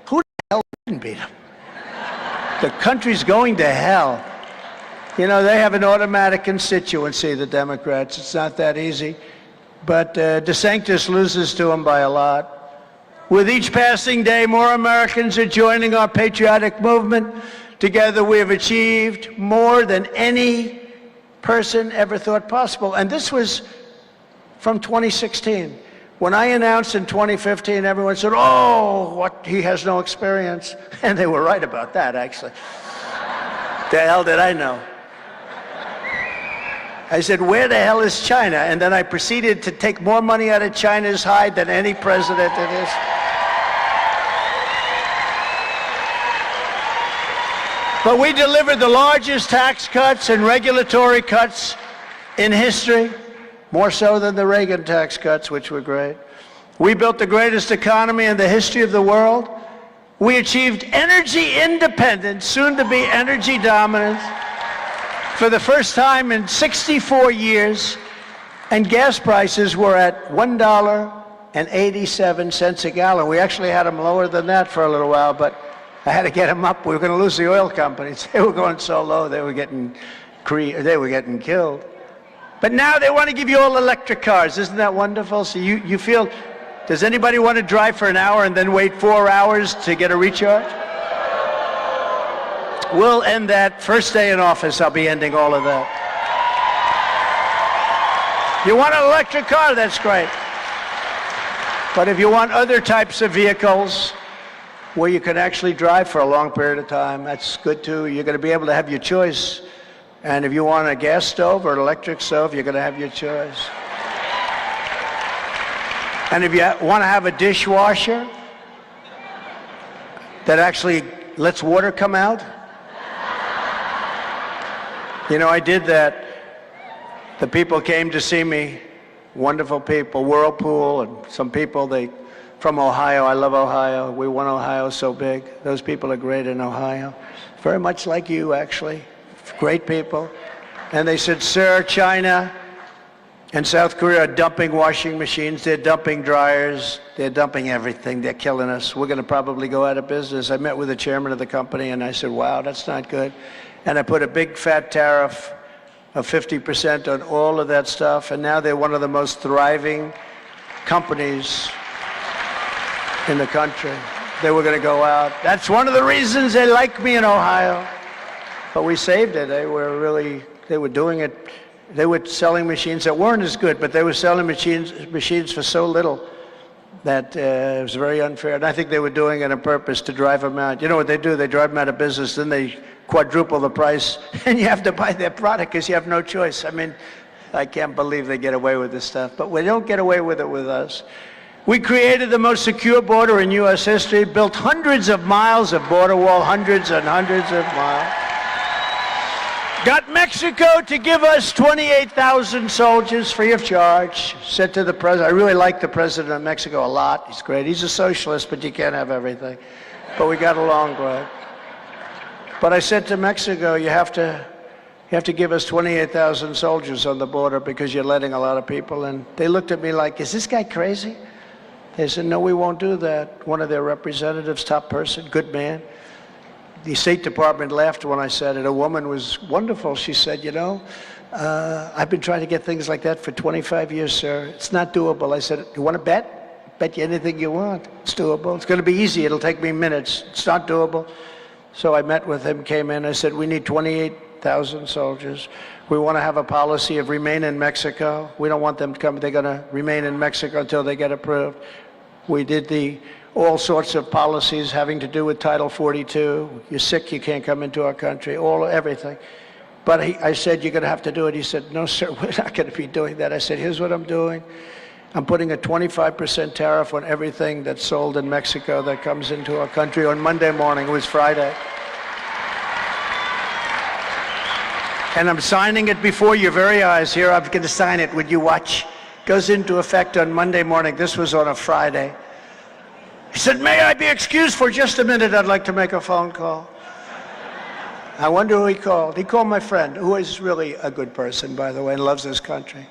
who the hell didn't beat him? The country's going to hell. You know, they have an automatic constituency, the Democrats. It's not that easy. But DeSantis loses to them by a lot. With each passing day, more Americans are joining our patriotic movement. Together, we have achieved more than any person ever thought possible. And this was from 2016. When I announced in 2015, everyone said, oh, what, he has no experience. And they were right about that, actually. The hell did I know? I said, where the hell is China? And then I proceeded to take more money out of China's hide than any president in this. But we delivered the largest tax cuts and regulatory cuts in history. More so than the Reagan tax cuts, which were great. We built the greatest economy in the history of the world. We achieved energy independence, soon to be energy dominance, for the first time in 64 years. And gas prices were at $1.87 a gallon. We actually had them lower than that for a little while, but I had to get them up. We were going to lose the oil companies. They were going so low, they were getting killed. But now they want to give you all electric cars. Isn't that wonderful? So you feel, does anybody want to drive for an hour and then wait 4 hours to get a recharge? We'll end that. First day in office, I'll be ending all of that. You want an electric car? That's great. But if you want other types of vehicles where you can actually drive for a long period of time, that's good too. You're going to be able to have your choice. And if you want a gas stove or an electric stove, you're going to have your choice. And if you want to have a dishwasher that actually lets water come out, you know, I did that. The people came to see me, wonderful people, Whirlpool, and some people, from Ohio. I love Ohio. We want Ohio so big. Those people are great in Ohio. Very much like you, actually. Great people. And they said, sir, China And South Korea are dumping washing machines, they're dumping dryers, they're dumping everything, they're killing us. We're going to probably go out of business. I met with the chairman of the company and I said, wow, that's not good. And I put a big fat tariff of 50% on all of that stuff, and now they're one of the most thriving companies in the country. They were going to go out. That's one of the reasons they like me in Ohio. But we saved it. They were doing it. They were selling machines that weren't as good, but they were selling machines for so little that it was very unfair. And I think they were doing it on purpose to drive them out. You know what they do? They drive them out of business, then they quadruple the price, and you have to buy their product because you have no choice. I mean, I can't believe they get away with this stuff, but we don't get away with it with us. We created the most secure border in U.S. history, built hundreds of miles of border wall, hundreds and hundreds of miles. Got Mexico to give us 28,000 soldiers free of charge. Said to the president, I really like the president of Mexico a lot. He's great. He's a socialist, but you can't have everything. But we got along great. But I said to Mexico, you have to give us 28,000 soldiers on the border because you're letting a lot of people in. They looked at me like, is this guy crazy? They said, no, we won't do that. One of their representatives, top person, good man. The State Department laughed when I said it. A woman was wonderful. She said, you know, I've been trying to get things like that for 25 years, sir. It's not doable. I said, you want to bet? Bet you anything you want. It's doable. It's going to be easy. It'll take me minutes. It's not doable. So I met with him, came in. I said, we need 28,000 soldiers. We want to have a policy of remain in Mexico. We don't want them to come. They're going to remain in Mexico until they get approved. We did all sorts of policies having to do with Title 42. You're sick, you can't come into our country, everything. But I said, you're going to have to do it. He said, no, sir, we're not going to be doing that. I said, here's what I'm doing. I'm putting a 25% tariff on everything that's sold in Mexico that comes into our country on Monday morning. It was Friday. And I'm signing it before your very eyes. Here, I'm going to sign it. Would you watch? Goes into effect on Monday morning. This was on a Friday. He said, may I be excused for just a minute? I'd like to make a phone call. I wonder who he called. He called my friend, who is really a good person, by the way, and loves this country.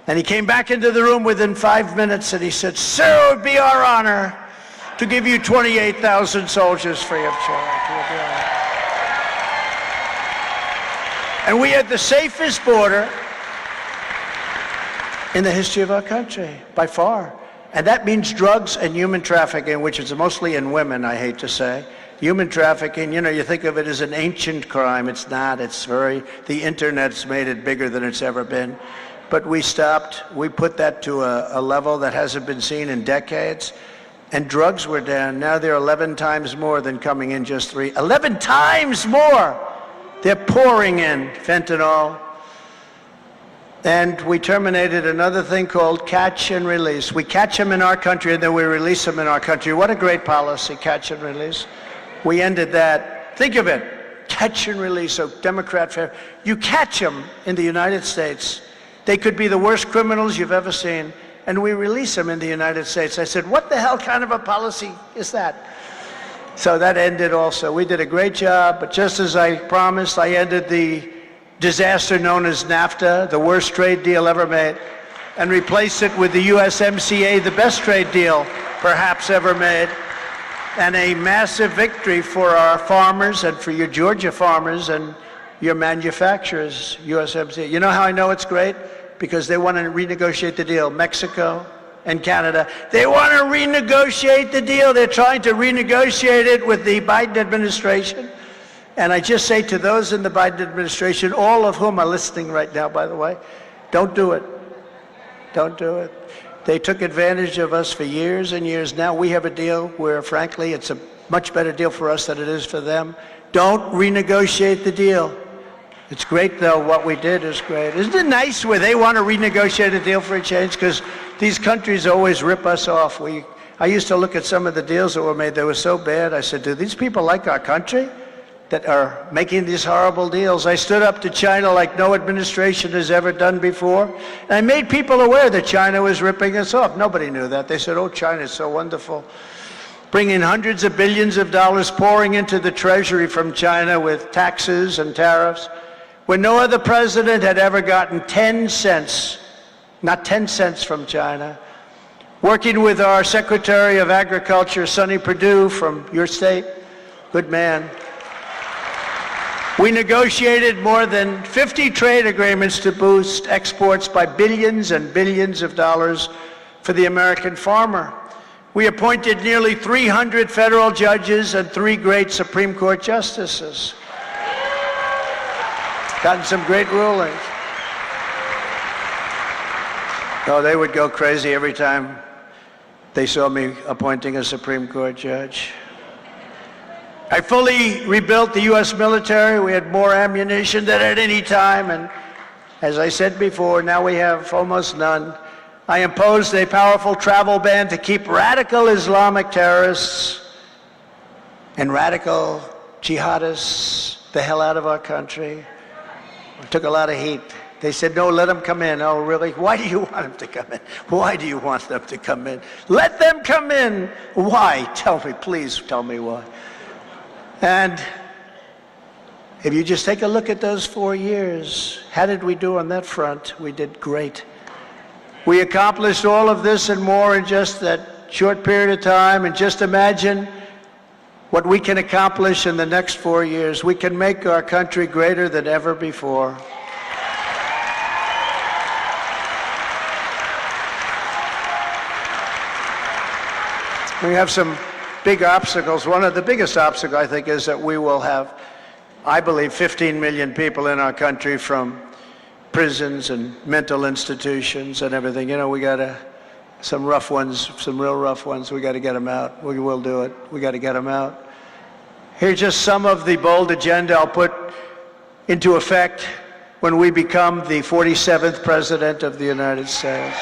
And he came back into the room within 5 minutes and he said, sir, it would be our honor to give you 28,000 soldiers free of charge. And we had the safest border in the history of our country, by far. And that means drugs and human trafficking, which is mostly in women, I hate to say. Human trafficking, you know, you think of it as an ancient crime. It's not. The internet's made it bigger than it's ever been. But we stopped. We put that to a level that hasn't been seen in decades. And drugs were down. Now they're 11 times more than coming in just 3. 11 times more! They're pouring in fentanyl. And we terminated another thing called catch and release. We catch them in our country and then we release them in our country. What a great policy, catch and release. We ended that. Think of it, catch and release, a Democrat. You catch them in the United States. They could be the worst criminals you've ever seen, and we release them in the United States. I said, what the hell kind of a policy is that? So that ended also. We did a great job, but just as I promised, I ended the disaster known as NAFTA, the worst trade deal ever made, and replaced it with the USMCA, the best trade deal perhaps ever made, and a massive victory for our farmers and for your Georgia farmers and your manufacturers, USMCA. You know how I know it's great? Because they want to renegotiate the deal. Mexico and Canada, they want to renegotiate the deal. They're trying to renegotiate it with the Biden administration. And I just say to those in the Biden administration, all of whom are listening right now, by the way, don't do it. Don't do it. They took advantage of us for years and years. Now we have a deal where, frankly, it's a much better deal for us than it is for them. Don't renegotiate the deal. It's great, though. What we did is great. Isn't it nice where they want to renegotiate a deal for a change? Because these countries always rip us off. I used to look at some of the deals that were made. They were so bad. I said, do these people like our country that are making these horrible deals? I stood up to China like no administration has ever done before. And I made people aware that China was ripping us off. Nobody knew that. They said, oh, China's so wonderful. Bringing hundreds of billions of dollars pouring into the treasury from China with taxes and tariffs, when no other president had ever gotten 10 cents not 10 cents from China. Working with our Secretary of Agriculture, Sonny Perdue, from your state, good man. We negotiated more than 50 trade agreements to boost exports by billions and billions of dollars for the American farmer. We appointed nearly 300 federal judges and 3 great Supreme Court justices. Gotten some great rulings. Oh, they would go crazy every time they saw me appointing a Supreme Court judge. I fully rebuilt the U.S. military. We had more ammunition than at any time, and as I said before, now we have almost none. I imposed a powerful travel ban to keep radical Islamic terrorists and radical jihadists the hell out of our country. It took a lot of heat. They said, no, let them come in. Oh, really? Why do you want them to come in? Why do you want them to come in? Let them come in. Why? Tell me, please tell me why. And if you just take a look at those 4 years, how did we do on that front? We did great. We accomplished all of this and more in just that short period of time, and just imagine what we can accomplish in the next 4 years. We can make our country greater than ever before. We have some big obstacles. One of the biggest obstacles, I think, is that we will have, I believe, 15 million people in our country from prisons and mental institutions and everything. You know, we got some rough ones, some real rough ones. We got to get them out. We will do it. We got to get them out. Here's just some of the bold agenda I'll put into effect when we become the 47th President of the United States.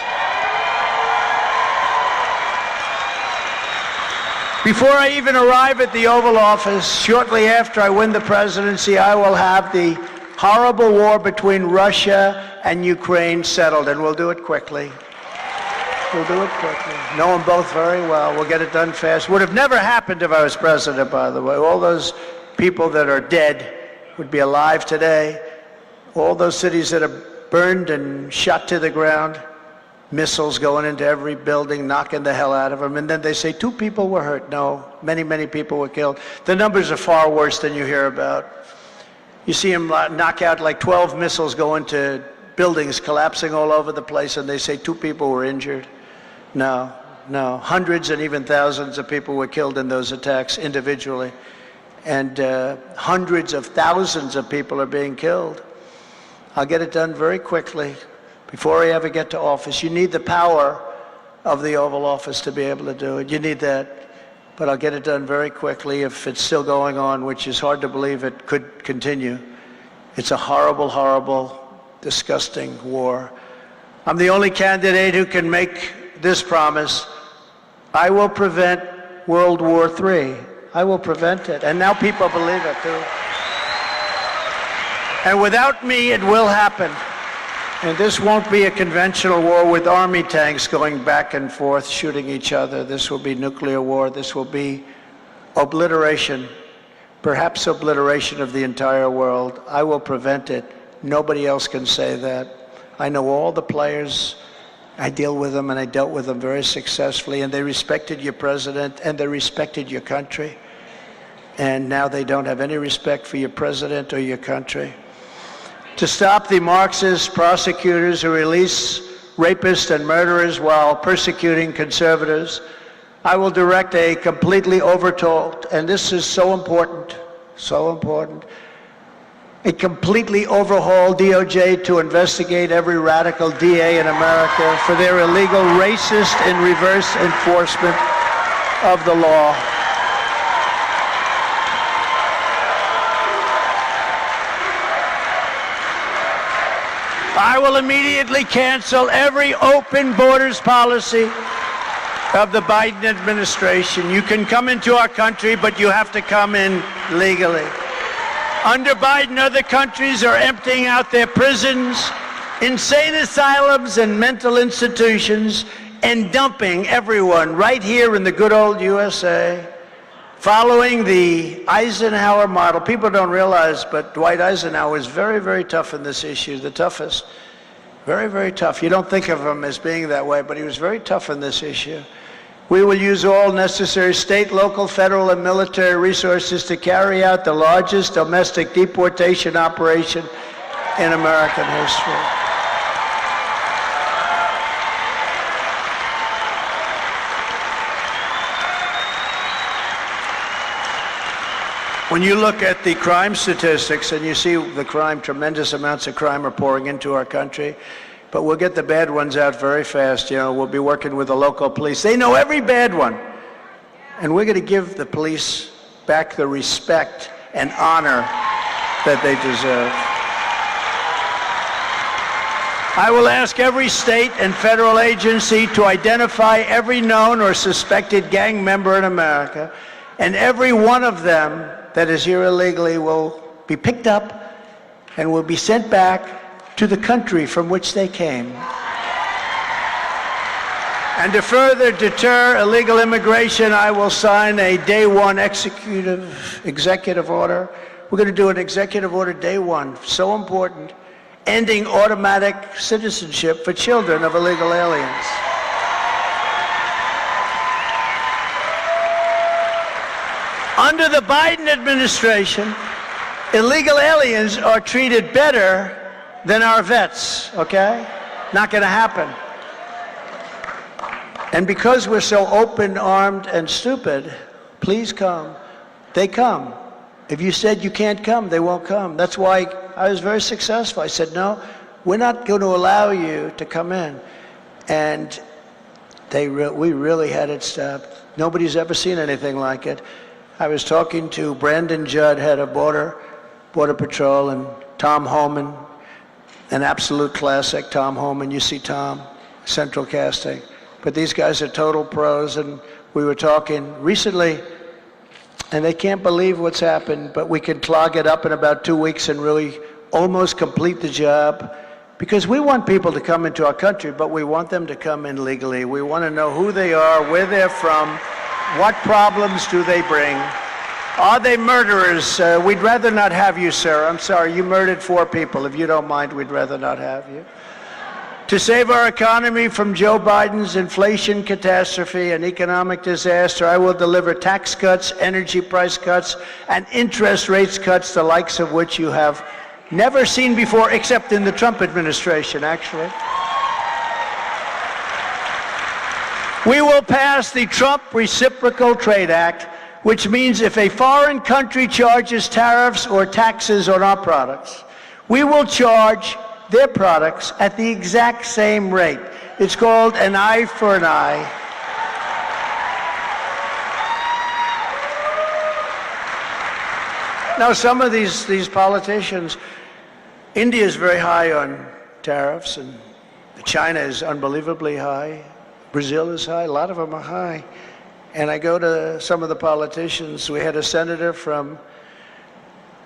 Before I even arrive at the Oval Office, shortly after I win the presidency, I will have the horrible war between Russia and Ukraine settled, and we'll do it quickly. We'll do it quickly. Know them both very well. We'll get it done fast. Would have never happened if I was president, by the way. All those people that are dead would be alive today. All those cities that are burned and shot to the ground, missiles going into every building, knocking the hell out of them. And then they say 2 people were hurt. No, many, many people were killed. The numbers are far worse than you hear about. You see them knock out like 12 missiles go into buildings collapsing all over the place, and they say 2 people were injured. No, no. Hundreds and even thousands of people were killed in those attacks individually. And hundreds of thousands of people are being killed. I'll get it done very quickly. Before I ever get to office, you need the power of the Oval Office to be able to do it. You need that. But I'll get it done very quickly if it's still going on, which is hard to believe it could continue. It's a horrible, horrible, disgusting war. I'm the only candidate who can make this promise. I will prevent World War III. I will prevent it. And now people believe it, too. And without me, it will happen. And this won't be a conventional war with army tanks going back and forth, shooting each other. This will be nuclear war. This will be obliteration, perhaps obliteration of the entire world. I will prevent it. Nobody else can say that. I know all the players. I deal with them, and I dealt with them very successfully, and they respected your president, and they respected your country. And now they don't have any respect for your president or your country. To stop the Marxist prosecutors who release rapists and murderers while persecuting conservatives, I will direct a completely overhauled, and this is so important, a completely overhauled DOJ to investigate every radical DA in America for their illegal, racist, and reverse enforcement of the law. I will immediately cancel every open borders policy of the Biden administration. You can come into our country, but you have to come in legally. Under Biden, other countries are emptying out their prisons, insane asylums, and mental institutions, and dumping everyone right here in the good old USA, following the Eisenhower model. People don't realize, but Dwight Eisenhower was very, very tough in this issue, the toughest. Very, very tough. You don't think of him as being that way, but he was very tough on this issue. We will use all necessary state, local, federal, and military resources to carry out the largest domestic deportation operation in American history. When you look at the crime statistics and you see the crime, tremendous amounts of crime are pouring into our country, but we'll get the bad ones out very fast. You know, we'll be working with the local police. They know every bad one. And we're going to give the police back the respect and honor that they deserve. I will ask every state and federal agency to identify every known or suspected gang member in America, and every one of them that is here illegally will be picked up and will be sent back to the country from which they came. And to further deter illegal immigration, I will sign a day one executive order. We're going to do an executive order day one, so important, ending automatic citizenship for children of illegal aliens. Under the Biden administration, illegal aliens are treated better than our vets, okay? Not going to happen. And because we're so open-armed and stupid, please come. They come. If you said you can't come, they won't come. That's why I was very successful. I said, no, we're not going to allow you to come in. And we really had it stopped. Nobody's ever seen anything like it. I was talking to Brandon Judd, head of Border Patrol, and Tom Homan, an absolute classic, Tom Homan. You see Tom, central casting. But these guys are total pros, and we were talking recently, and they can't believe what's happened, but we can clog it up in about 2 weeks and really almost complete the job. Because we want people to come into our country, but we want them to come in legally. We want to know who they are, where they're from, what problems do they bring? Are they murderers? We'd rather not have you, sir. I'm sorry, you murdered 4 people. If you don't mind, we'd rather not have you. To save our economy from Joe Biden's inflation catastrophe and economic disaster, I will deliver tax cuts, energy price cuts, and interest rates cuts, the likes of which you have never seen before, except in the Trump administration, actually. We will pass the Trump Reciprocal Trade Act, which means if a foreign country charges tariffs or taxes on our products, we will charge their products at the exact same rate. It's called an eye for an eye. Now, some of these politicians, India is very high on tariffs, and China is unbelievably high. Brazil is high. A lot of them are high. And I go to some of the politicians. We had a senator from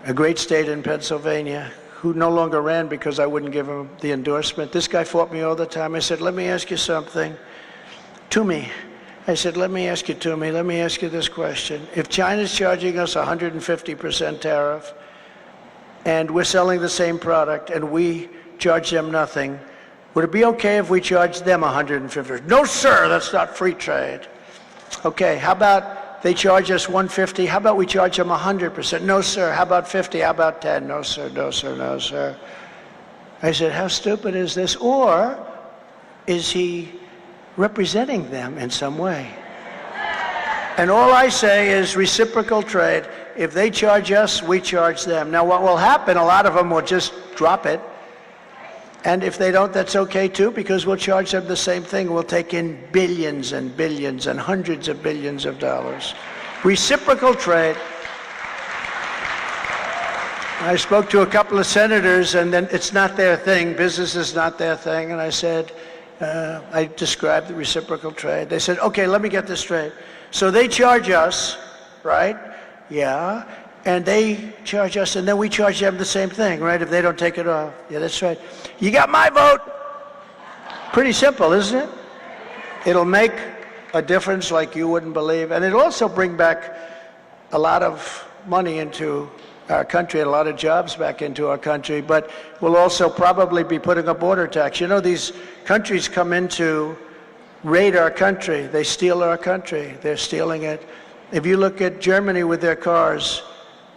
a great state in Pennsylvania who no longer ran because I wouldn't give him the endorsement. This guy fought me all the time. I said, let me ask you something. Toomey. I said, let me ask you this question. If China's charging us 150% tariff, and we're selling the same product, and we charge them nothing, would it be okay if we charged them 150? No, sir, that's not free trade. Okay, how about they charge us 150? How about we charge them 100%? No, sir. How about 50? How about 10? No, sir, no, sir, no, sir. I said, how stupid is this? Or is he representing them in some way? And all I say is reciprocal trade. If they charge us, we charge them. Now, what will happen, a lot of them will just drop it. And if they don't, that's okay too, because we'll charge them the same thing. We'll take in billions and billions and hundreds of billions of dollars. Reciprocal trade. I spoke to a couple of senators, and then it's not their thing. Business is not their thing. And I said, I described the reciprocal trade. They said, okay, let me get this straight. So they charge us, right? Yeah. And they charge us, and then we charge them the same thing, right? If they don't take it off. Yeah, that's right. You got my vote. Pretty simple, isn't it? It'll make a difference like you wouldn't believe. And it'll also bring back a lot of money into our country and a lot of jobs back into our country, but we'll also probably be putting a border tax. You know, these countries come in to raid our country. They steal our country. They're stealing it. If you look at Germany with their cars,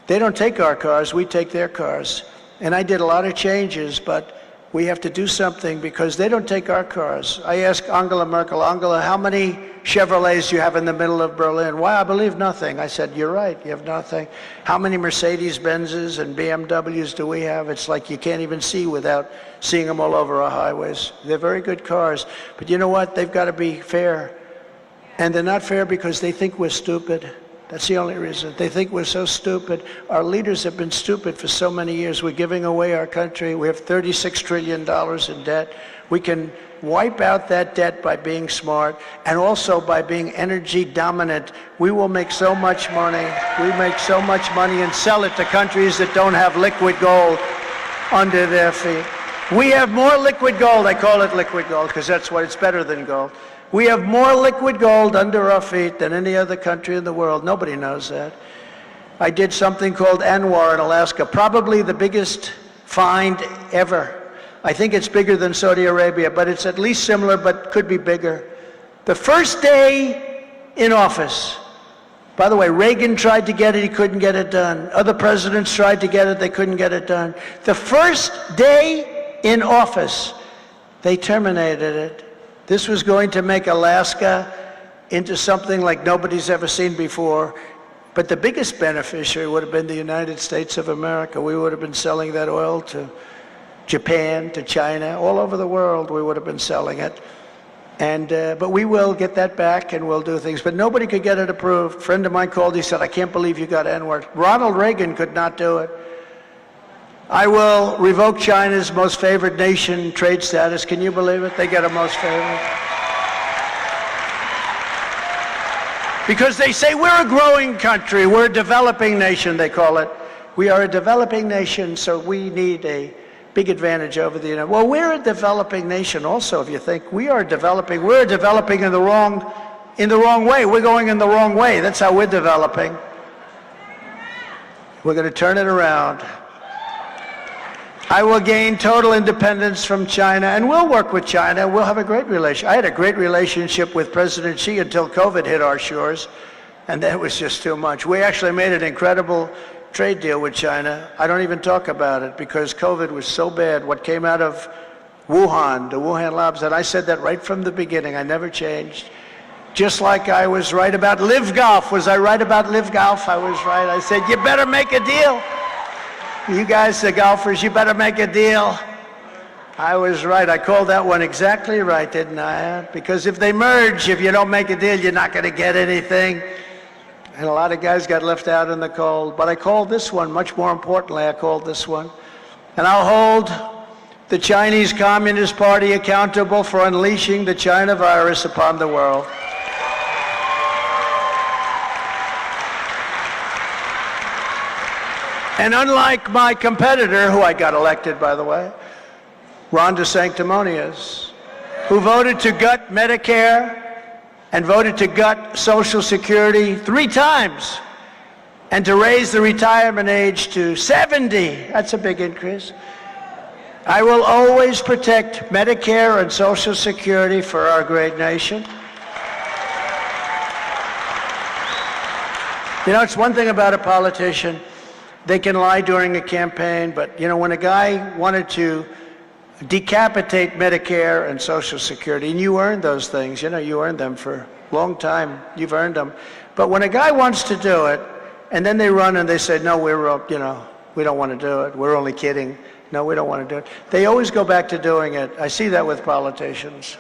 they don't take our cars, we take their cars. And I did a lot of changes, but we have to do something because they don't take our cars. I asked Angela Merkel, Angela, how many Chevrolets do you have in the middle of Berlin? Why, I believe nothing. I said, you're right, you have nothing. How many Mercedes-Benzes and BMWs do we have? It's like you can't even see without seeing them all over our highways. They're very good cars, but you know what? They've got to be fair. And they're not fair because they think we're stupid. That's the only reason. They think we're so stupid. Our leaders have been stupid for so many years. We're giving away our country. We have $36 trillion in debt. We can wipe out that debt by being smart and also by being energy dominant. We will make so much money. We make so much money and sell it to countries that don't have liquid gold under their feet. We have more liquid gold. I call it liquid gold because that's what it's better than gold. We have more liquid gold under our feet than any other country in the world. Nobody knows that. I did something called Anwar in Alaska, probably the biggest find ever. I think it's bigger than Saudi Arabia, but it's at least similar, but could be bigger. The first day in office, by the way, Reagan tried to get it, he couldn't get it done. Other presidents tried to get it, they couldn't get it done. The first day in office, they terminated it. This was going to make Alaska into something like nobody's ever seen before. But the biggest beneficiary would have been the United States of America. We would have been selling that oil to Japan, to China, all over the world we would have been selling it. But we will get that back and we'll do things. But nobody could get it approved. A friend of mine called, he said, I can't believe you got N-word. Ronald Reagan could not do it. I will revoke China's most favored nation trade status. Can you believe it? They get a most favored. Because they say we're a growing country, we're a developing nation, they call it. We are a developing nation, so we need a big advantage over the United States. Well, we're a developing nation also, if you think. We're developing in the wrong way. We're going in the wrong way. That's how we're developing. We're going to turn it around. I will gain total independence from China, and we'll work with China. We'll have a great relationship. I had a great relationship with President Xi until COVID hit our shores, and that was just too much. We actually made an incredible trade deal with China. I don't even talk about it because COVID was so bad. What came out of Wuhan, the Wuhan labs, and I said that right from the beginning. I never changed. Just like I was right about Live Golf. Was I right about Live Golf? I was right. I said, you better make a deal. You guys, the golfers, you better make a deal. I was right. I called that one exactly right, didn't I? Because if they merge, if you don't make a deal, you're not going to get anything. And a lot of guys got left out in the cold. But I called this one, much more importantly, I called this one. And I'll hold the Chinese Communist Party accountable for unleashing the China virus upon the world. And unlike my competitor, who I got elected, by the way, Ron DeSanctimonious, who voted to gut Medicare and voted to gut Social Security 3 times and to raise the retirement age to 70. That's a big increase. I will always protect Medicare and Social Security for our great nation. You know, it's one thing about a politician. They can lie during a campaign, but you know, when a guy wanted to decapitate Medicare and Social Security, and you earned those things, you know, you earned them for a long time, you've earned them. But when a guy wants to do it, and then they run and they say, no, we don't want to do it, we're only kidding, no, we don't want to do it. They always go back to doing it. I see that with politicians.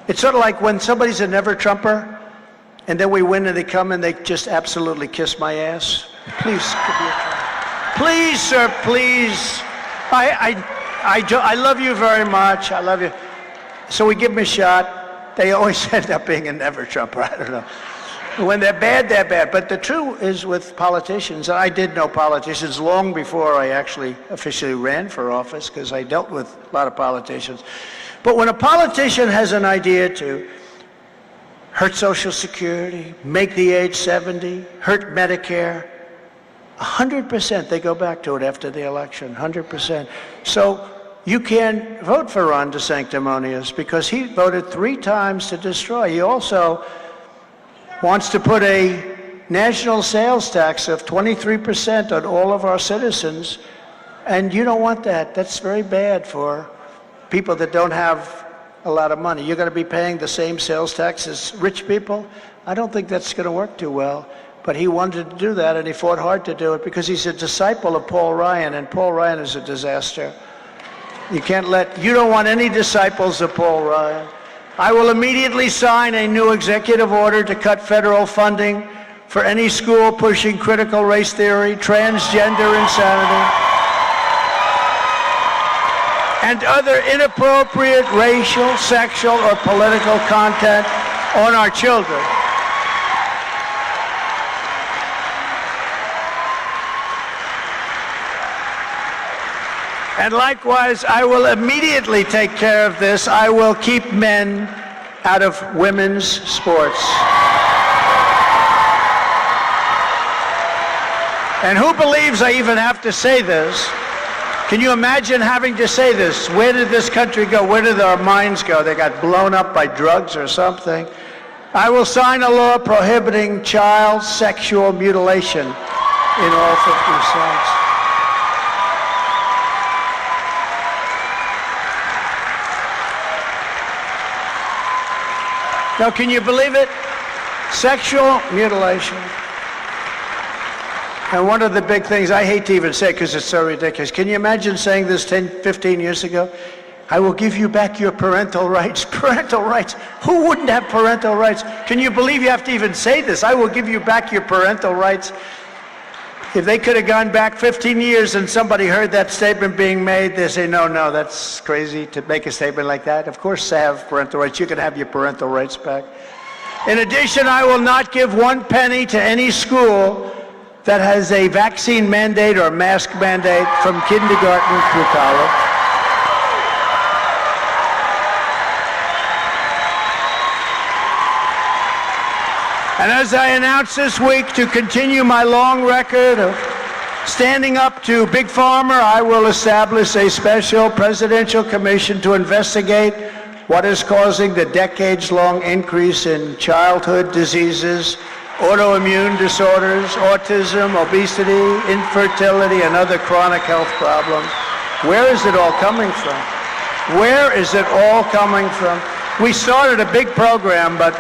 It's sort of like when somebody's a never-Trumper, and then we win and they come and they just absolutely kiss my ass. Please, give me a try. Please, sir, please. I love you very much. I love you. So we give them a shot. They always end up being a never-Trumper. I don't know. When they're bad, they're bad. But the truth is with politicians, and I did know politicians long before I actually officially ran for office because I dealt with a lot of politicians. But when a politician has an idea to hurt Social Security, make the age 70, hurt Medicare, 100% they go back to it after the election, 100%. So you can't vote for Ron DeSanctimonious because he voted 3 times to destroy. He also wants to put a national sales tax of 23% on all of our citizens, and you don't want that. That's very bad for people that don't have a lot of money. You're going to be paying the same sales tax as rich people? I don't think that's going to work too well. But he wanted to do that, and he fought hard to do it because he's a disciple of Paul Ryan, and Paul Ryan is a disaster. You don't want any disciples of Paul Ryan. I will immediately sign a new executive order to cut federal funding for any school pushing critical race theory, transgender insanity, and other inappropriate racial, sexual, or political content on our children. And likewise, I will immediately take care of this. I will keep men out of women's sports. And who believes I even have to say this? Can you imagine having to say this? Where did this country go? Where did our minds go? They got blown up by drugs or something. I will sign a law prohibiting child sexual mutilation in all 50 states. Now, can you believe it? Sexual mutilation. And one of the big things, I hate to even say it because it's so ridiculous. Can you imagine saying this 10, 15 years ago? I will give you back your parental rights. Parental rights. Who wouldn't have parental rights? Can you believe you have to even say this? I will give you back your parental rights. If they could have gone back 15 years and somebody heard that statement being made, they say, no, that's crazy to make a statement like that. Of course, they have parental rights. You can have your parental rights back. In addition, I will not give 1 penny to any school that has a vaccine mandate or mask mandate from kindergarten through college. And as I announced this week, to continue my long record of standing up to Big Pharma, I will establish a special presidential commission to investigate what is causing the decades-long increase in childhood diseases, autoimmune disorders, autism, obesity, infertility, and other chronic health problems. Where is it all coming from? Where is it all coming from? We started a big program, but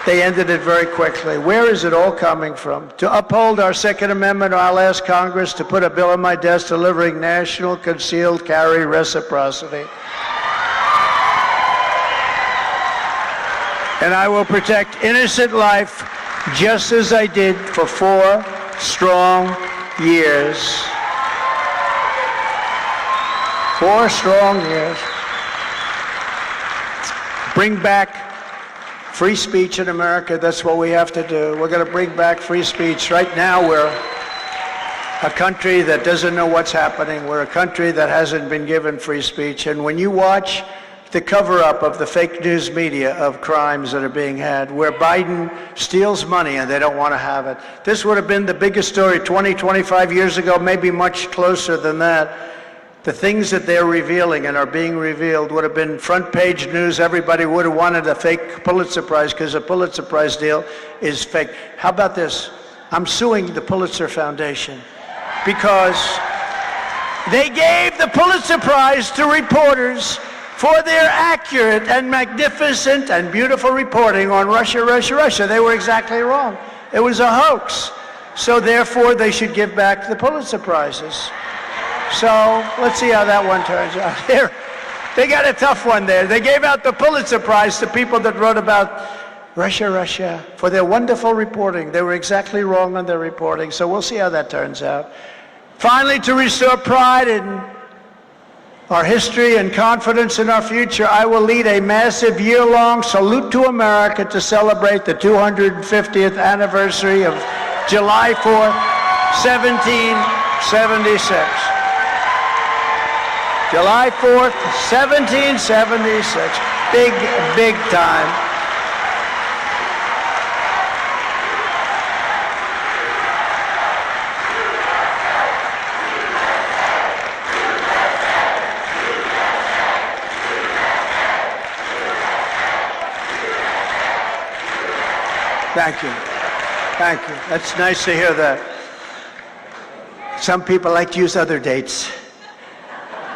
they ended it very quickly. Where is it all coming from? To uphold our Second Amendment, I'll ask Congress to put a bill on my desk delivering national concealed carry reciprocity. And I will protect innocent life just as I did for 4 strong years. 4 strong years. Bring back free speech in America. That's what we have to do. We're going to bring back free speech. Right now, we're a country that doesn't know what's happening. We're a country that hasn't been given free speech. And when you watch the cover-up of the fake news media of crimes that are being had, where Biden steals money and they don't want to have it. This would have been the biggest story 20, 25 years ago, maybe much closer than that. The things that they're revealing and are being revealed would have been front page news. Everybody would have wanted a fake Pulitzer Prize because a Pulitzer Prize deal is fake. How about this? I'm suing the Pulitzer Foundation because they gave the Pulitzer Prize to reporters for their accurate and magnificent and beautiful reporting on Russia, Russia, Russia. They were exactly wrong. It was a hoax. So therefore, they should give back the Pulitzer Prizes. So let's see how that one turns out. They got a tough one there. They gave out the Pulitzer Prize to people that wrote about Russia, Russia, for their wonderful reporting. They were exactly wrong on their reporting. So we'll see how that turns out. Finally, to restore pride in our history and confidence in our future, I will lead a massive year-long salute to America to celebrate the 250th anniversary of July 4th, 1776. July 4th, 1776. Big, big time. Thank you. Thank you. That's nice to hear that. Some people like to use other dates.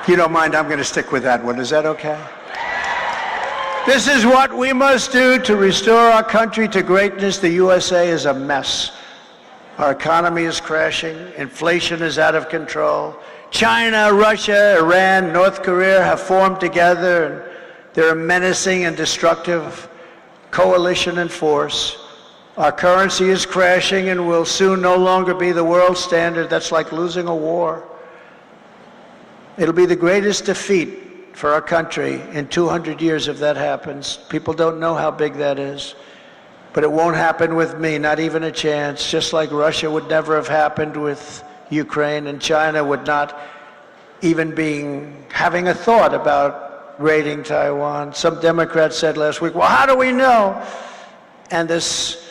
If you don't mind, I'm going to stick with that one. Is that okay? This is what we must do to restore our country to greatness. The USA is a mess. Our economy is crashing. Inflation is out of control. China, Russia, Iran, North Korea have formed together, and they're a menacing and destructive coalition in force. Our currency is crashing and will soon no longer be the world standard. That's like losing a war. It'll be the greatest defeat for our country in 200 years if that happens. People don't know how big that is. But it won't happen with me, not even a chance. Just like Russia would never have happened with Ukraine, and China would not even having a thought about raiding Taiwan. Some Democrats said last week, well, how do we know? And this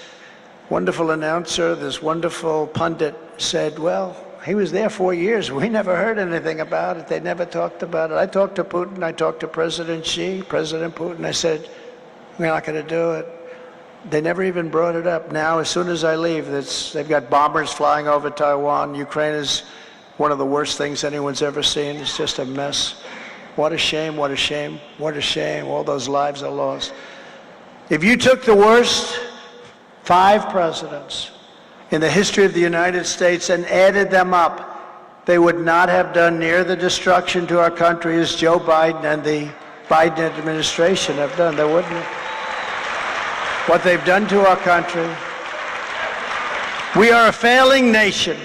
wonderful announcer, this wonderful pundit said, well, he was there 4 years. We never heard anything about it. They never talked about it. I talked to Putin. I talked to President Xi, President Putin. I said, we're not going to do it. They never even brought it up. Now, as soon as I leave, they've got bombers flying over Taiwan. Ukraine is one of the worst things anyone's ever seen. It's just a mess. What a shame, what a shame, what a shame. All those lives are lost. If you took the worst 5 presidents in the history of the United States and added them up, they would not have done near the destruction to our country as Joe Biden and the Biden administration have done. They wouldn't. What they've done to our country. We are a failing nation.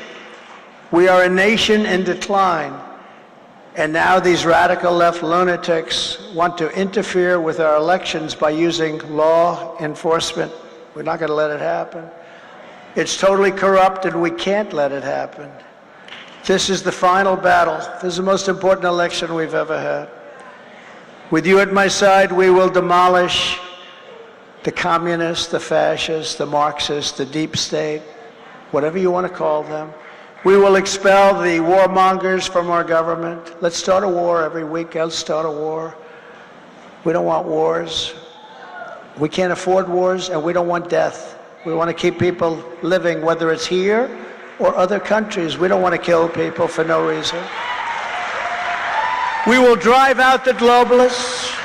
We are a nation in decline. And now these radical left lunatics want to interfere with our elections by using law enforcement. We're not going to let it happen. It's totally corrupt, and we can't let it happen. This is the final battle. This is the most important election we've ever had. With you at my side, we will demolish the communists, the fascists, the Marxists, the deep state, whatever you want to call them. We will expel the warmongers from our government. Let's start a war every week. Let's start a war. We don't want wars. We can't afford wars, and we don't want death. We want to keep people living, whether it's here or other countries. We don't want to kill people for no reason. We will drive out the globalists.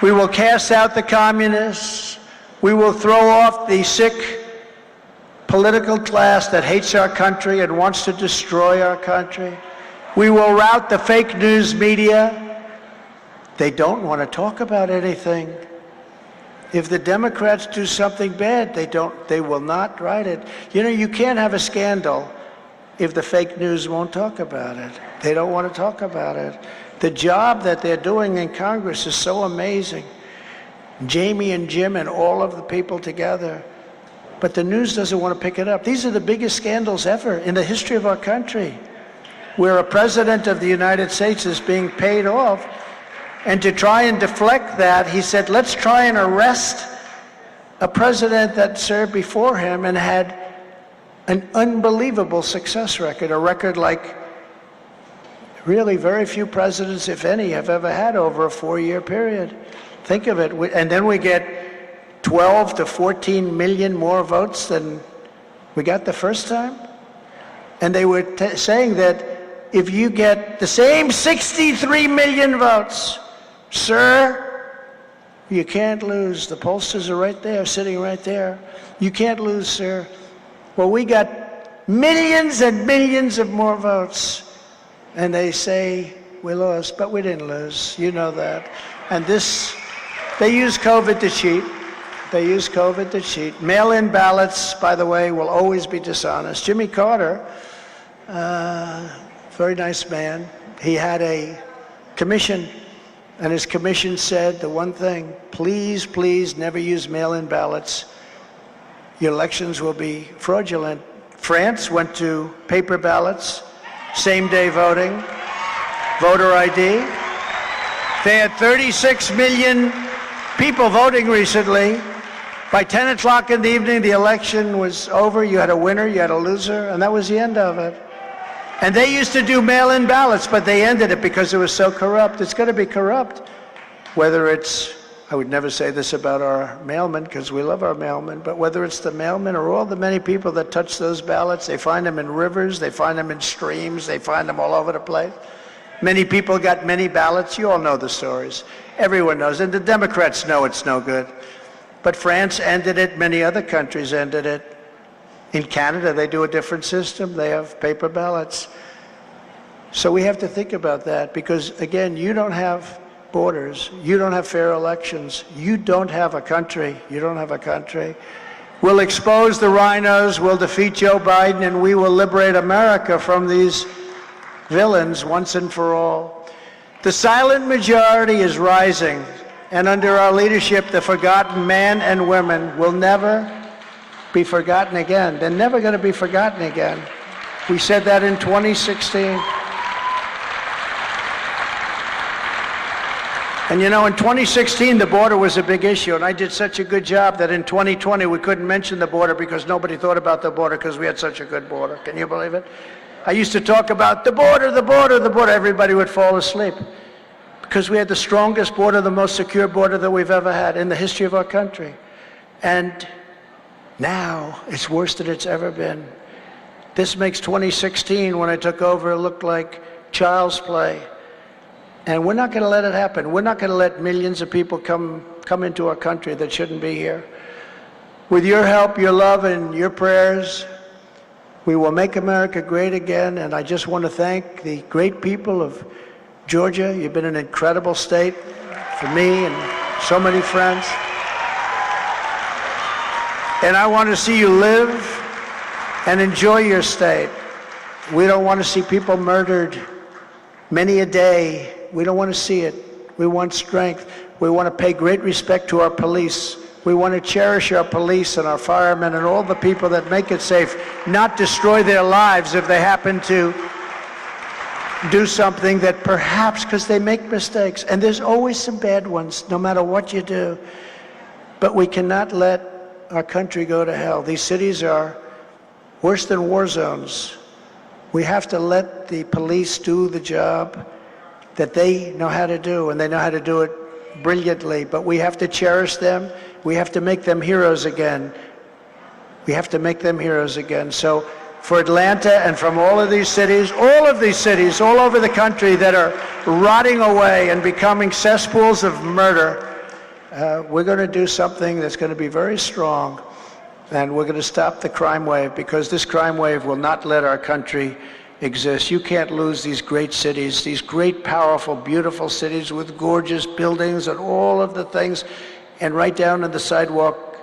We will cast out the communists. We will throw off the sick political class that hates our country and wants to destroy our country. We will rout the fake news media. They don't want to talk about anything. If the Democrats do something bad, they will not write it. You know, you can't have a scandal if the fake news won't talk about it. They don't want to talk about it. The job that they're doing in Congress is so amazing. Jamie and Jim and all of the people together. But the news doesn't want to pick it up. These are the biggest scandals ever in the history of our country, where a president of the United States is being paid off. And to try and deflect that, he said, let's try and arrest a president that served before him and had an unbelievable success record, a record like really very few presidents, if any, have ever had over a 4-year period. Think of it. And then we get 12 to 14 million more votes than we got the first time. And they were saying that if you get the same 63 million votes, sir, you can't lose. The pollsters are right there, sitting right there. You can't lose, sir. Well, we got millions and millions of more votes. And they say we lost, but we didn't lose. You know that. And they use COVID to cheat. They use COVID to cheat. Mail-in ballots, by the way, will always be dishonest. Jimmy Carter, very nice man, he had a commission, and his commission said the one thing: please, please never use mail-in ballots. Your elections will be fraudulent. France went to paper ballots, same-day voting, voter ID. They had 36 million people voting recently. By 10 o'clock in the evening, the election was over. You had a winner, you had a loser, and that was the end of it. And they used to do mail-in ballots, but they ended it because it was so corrupt. It's going to be corrupt, whether it's I would never say this about our mailmen because we love our mailmen, but whether it's the mailmen or all the many people that touch those ballots, they find them in rivers, they find them in streams, they find them all over the place. Many people got many ballots. You all know the stories. Everyone knows, and the Democrats know it's no good. But France ended it, many other countries ended it. In Canada, they do a different system. They have paper ballots. So we have to think about that because, again, you don't have borders. You don't have fair elections. You don't have a country. You don't have a country. We'll expose the rhinos, we'll defeat Joe Biden, and we will liberate America from these villains once and for all. The silent majority is rising, and under our leadership, the forgotten men and women will never be forgotten again. They're never going to be forgotten again. We said that in 2016. And you know, in 2016, the border was a big issue, and I did such a good job that in 2020, we couldn't mention the border because nobody thought about the border because we had such a good border. Can you believe it? I used to talk about the border, the border, the border. Everybody would fall asleep because we had the strongest border, the most secure border that we've ever had in the history of our country. And now it's worse than it's ever been. This makes 2016, when I took over, look like child's play. And we're not going to let it happen. We're not going to let millions of people come into our country that shouldn't be here. With your help, your love, and your prayers, we will make America great again. And I just want to thank the great people of Georgia. You've been an incredible state for me and so many friends. And I want to see you live and enjoy your state. We don't want to see people murdered many a day. We don't want to see it. We want strength. We want to pay great respect to our police. We want to cherish our police and our firemen and all the people that make it safe, not destroy their lives if they happen to do something that perhaps, because they make mistakes, and there's always some bad ones, no matter what you do. But we cannot let our country go to hell. These cities are worse than war zones. We have to let the police do the job that they know how to do, and they know how to do it brilliantly. But we have to cherish them. We have to make them heroes again. We have to make them heroes again. So for Atlanta and from all of these cities all over the country that are rotting away and becoming cesspools of murder, we're going to do something that's going to be very strong. And we're going to stop the crime wave, because this crime wave will not let our country exist. You can't lose these great cities, these great, powerful, beautiful cities with gorgeous buildings and all of the things. And right down on the sidewalk,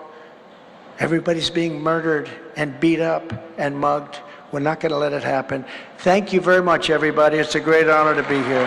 everybody's being murdered and beat up and mugged. We're not going to let it happen. Thank you very much, everybody. It's a great honor to be here.